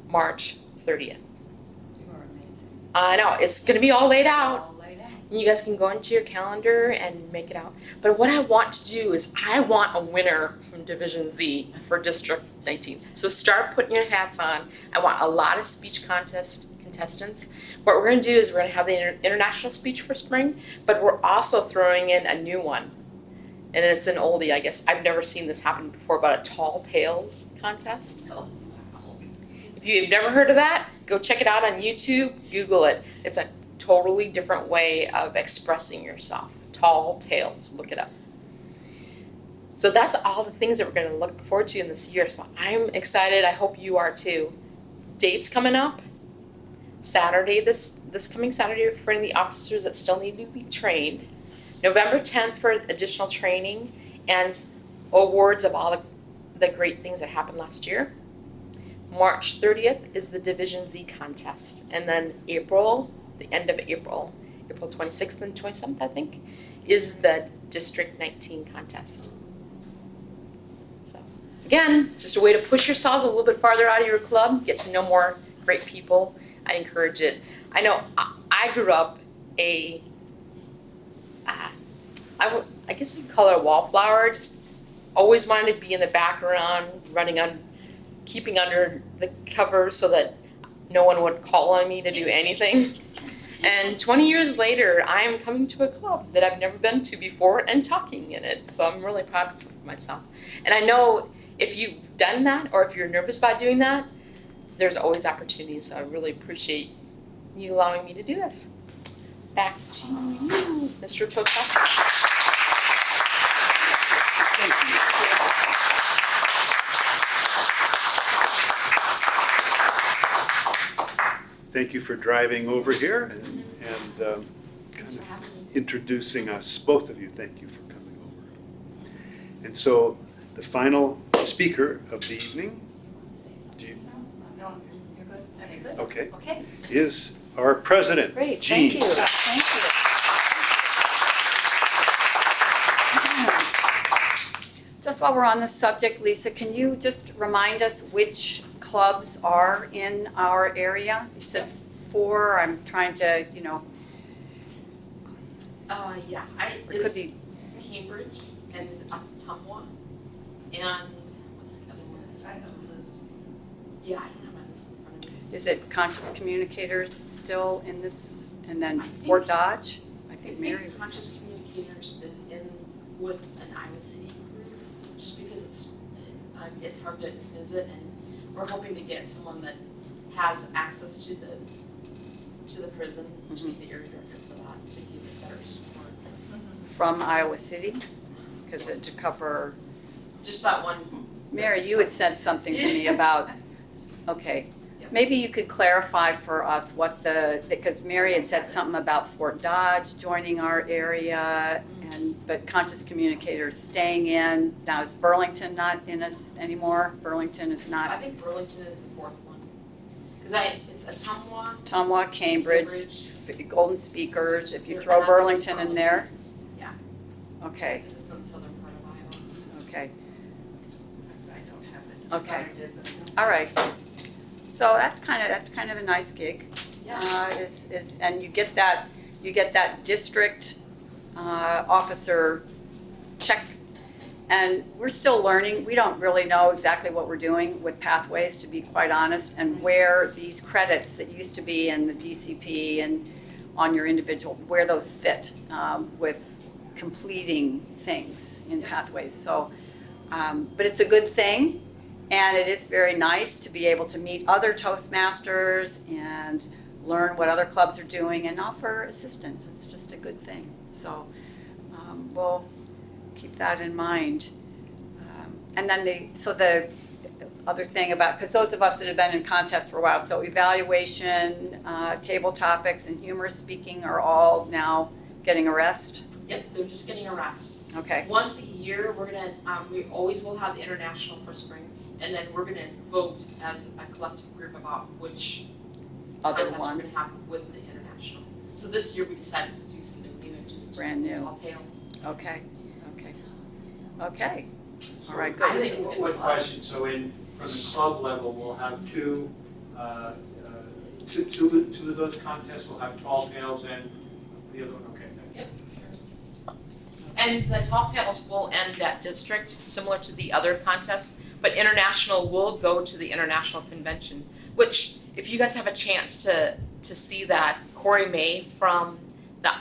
March 30th. You are amazing. I know, it's gonna be all laid out. All laid out. You guys can go into your calendar and make it out. But what I want to do is I want a winner from Division Z for District 19. So start putting your hats on. I want a lot of speech contestants. What we're going to do is we're going to have the international speech for spring, but we're also throwing in a new one. And it's an oldie, I guess. I've never seen this happen before, but a tall tales contest. If you've never heard of that, go check it out on YouTube, Google it. It's a totally different way of expressing yourself. Tall tales, look it up. So that's all the things that we're going to look forward to in this year. So I'm excited. I hope you are too. Dates coming up. Saturday, this coming Saturday for any of the officers that still need to be trained. November 10th for additional training and awards of all the great things that happened last year. March 30th is the Division Z contest. And then April, the end of April, April 26th and 27th, I think, is the District 19 contest. So again, just a way to push yourselves a little bit farther out of your club, get to know more great people. I encourage it. I know I grew up I guess you'd call it a wallflower. Just always wanted to be in the background, keeping under the cover so that no one would call on me to do anything. And 20 years later, I am coming to a club that I've never been to before and talking in it. So I'm really proud of myself. And I know if you've done that or if you're nervous about doing that, there's always opportunities. So I really appreciate you allowing me to do this. Back to you, Mr. Toastmaster. Thank you for driving over here and kind of introducing us, both of you. Thank you for coming over. And so the final speaker of the evening, No, you're good. okay, Okay. is our president, Great, Jean. thank you. Thank you. while we're on the subject, Lisa, can you just remind us which clubs are in our area? You said 4, I'm trying to, Yeah, it could it's be, Cambridge and Ottumwa, and what's the other one? I have a list. Yeah, I don't have my list in front of me. is it Conscious Communicators still in this, and then I think- Fort Dodge? I I think Mary was. Conscious Communicators is in with an Iowa City group, just because it's hard to visit, and we're hoping to get someone that has access to the prison to be the area director for that, to give it better support. From Iowa City, because to cover, Just that one. Mary, you had said something to me about, okay, Yep. maybe you could clarify for us what because Mary had said something about Fort Dodge joining our area, but Conscious Communicators staying in. Now, is Burlington not in us anymore? Burlington is I not. think Burlington is the 4th one. Because it's Ottumwa, Tomahawk, Cambridge, Golden Speakers, if you throw And I think it's Burlington in there? Yeah. Okay, because it's in the southern part of Iowa. okay, I don't have it. Okay. I did, but I don't. all right. So that's kind of a nice gig. Yeah. And you get that district officer check. And we're still learning. We don't really know exactly what we're doing with Pathways, to be quite honest, and where these credits that used to be in the DCP and on your individual, where those fit with completing things in Pathways. So, but it's a good thing, and it is very nice to be able to meet other Toastmasters and learn what other clubs are doing and offer assistance. It's just a good thing. So we'll keep that in mind. And then the other thing about, because those of us that have been in contests for a while, so evaluation, table topics, and humorous speaking are all now getting a rest. Yep, they're just getting a rest. Okay. Once a year, we're gonna, we always will have the international for spring, and then we're gonna vote as a collective group about which Other contests one. we're gonna have with the international. So this year, we decided to do something new and do the Brand new. Tall Tales. Okay. All right, I good. think it's One question, so from the club level, we'll have two of those contests, we'll have Tall Tales and the other one, okay, thank you. And the Tall Tales will end at district, similar to the other contests, but international will go to the international convention, which, if you guys have a chance to see that, Corey May from the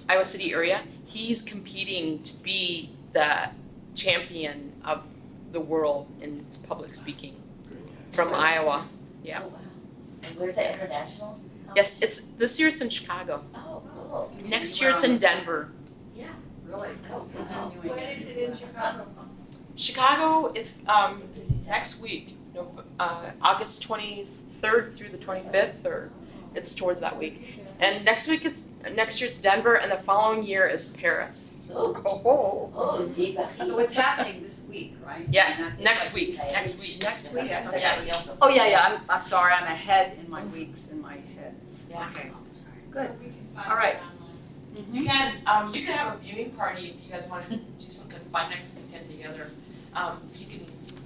Iowa City area, he's competing to be the champion of the world in public speaking from Iowa. Yeah. Oh, wow. And where's that international? Yes, this year it's in Chicago. Oh, cool. Next year it's in Denver. Really? Oh, wow. Continuing. When is it in Chicago? Chicago, it's next week, August 23rd through the 25th, or it's towards that week. And next year it's Denver, and the following year is Paris. Oh, Oh, oh, Diva. so it's happening this week, right? Yeah, It's next like- week, next week. Next week, Yes. Yes. Oh, yeah, I'm sorry, I'm ahead in my weeks in my head. Yeah. Okay, good. All right. You can have a viewing party if you guys want to do something fun next weekend together.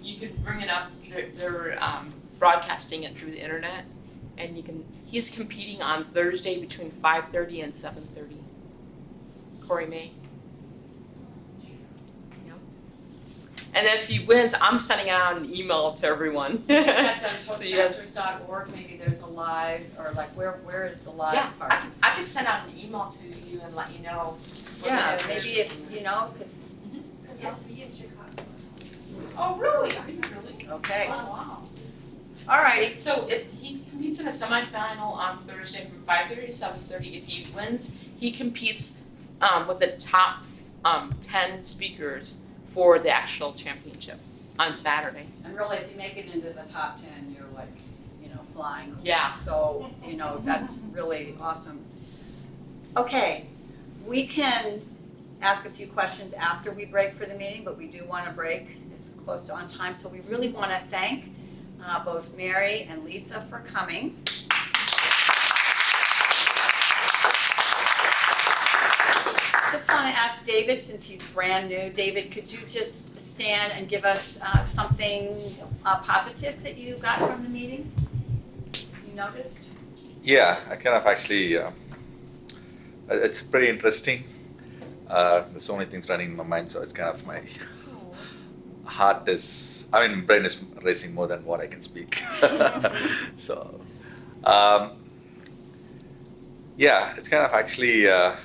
You can bring it up. They're broadcasting it through the internet, and he's competing on Thursday between 5:30 and 7:30. Corey May. Yep. And then if he wins, I'm sending out an email to everyone. That's on So you guys- Toastmasters.org, maybe there's a live, or like where is the live Yeah, part? I could send out an email to you and let you know. when Yeah, the- maybe if, because, I'll be in Chicago. Oh, really? Are you really? okay, Oh, wow. all right. So he competes in a semifinal on Thursday from 5:30 to 7:30. If he wins, he competes with the top 10 speakers for the actual championship on Saturday. And really, if you make it into the top 10, you're like, flying. Yeah. So, that's really awesome. Okay, we can ask a few questions after we break for the meeting, but we do want to break as close to on time. So we really want to thank both Mary and Lisa for coming. just want to ask David, since he's brand new, David, could you just stand and give us something positive that you got from the meeting? You noticed? Yeah, I kind of actually, it's pretty interesting. There's so many things running in my mind, so it's kind of my brain is racing more than what I can speak. So, yeah, it's kind of actually, I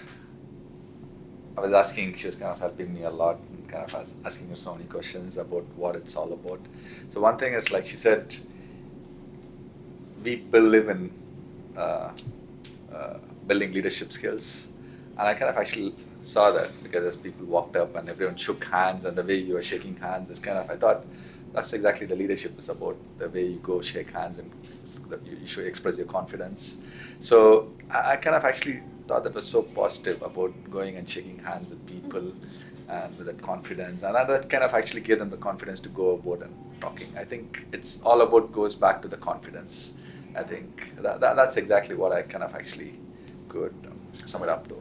was asking, she was kind of helping me a lot, and kind of asking her so many questions about what it's all about. So one thing is, like she said, we believe in building leadership skills. And I kind of actually saw that because as people walked up and everyone shook hands, and the way you were shaking hands is kind of, I thought that's exactly the leadership is about, the way you go shake hands and you should express your confidence. So I kind of actually thought that was so positive about going and shaking hands with people and with that confidence. And that kind of actually gave them the confidence to go about and talking. I think it's all about goes back to the confidence. I think that's exactly what I kind of actually could sum it up to.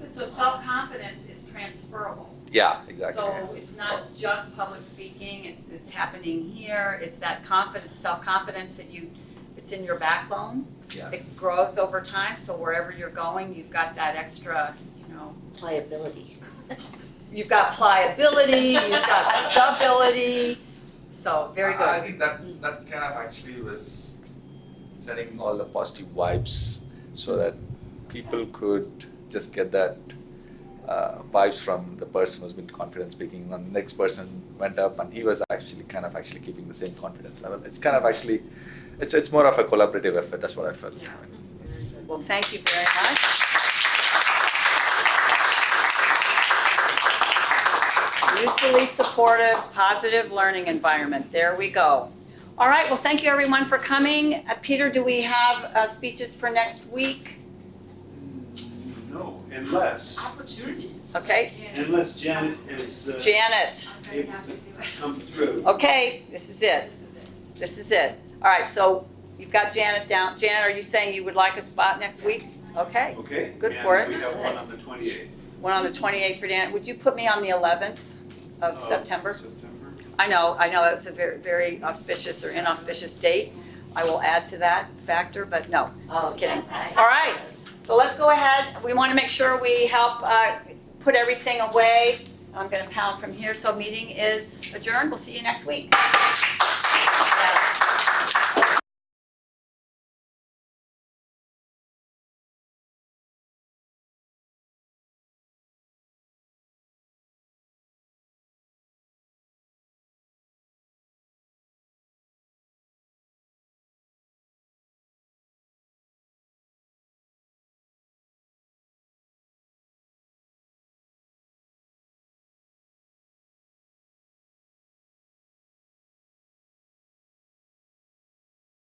So self-confidence is transferable. Yeah, exactly. So it's not just public speaking, it's happening here, it's that confidence, self-confidence that it's in your backbone. Yeah. It grows over time, so wherever you're going, you've got that extra, Pliability. you've got pliability, you've got stability, so very good. I think that kind of actually was setting all the positive vibes so that people could just get that vibes from the person who's been confident speaking. And the next person went up and he was actually keeping the same confidence level. It's kind of actually, it's more of a collaborative effort. That's what I felt. Yes. Well, thank you very much. Mutually supportive, positive learning environment. There we go. All right, well, thank you everyone for coming. Peter, do we have speeches for next week? No, unless Opportunities. Okay, Janet is Janet. able to come through. Okay, this is it. This is it. All right, so you've got Janet down. Janet, are you saying you would like a spot next week? Okay, Okay. Good for it. And we have one on the 28th. one on the 28th for Janet. Would you put me on the 11th of September? September. I know it's a very, very auspicious or inauspicious date. I will add to that factor, but no, just kidding. All right, so let's go ahead. We want to make sure we help put everything away. I'm going to pound from here, so meeting is adjourned. We'll see you next week.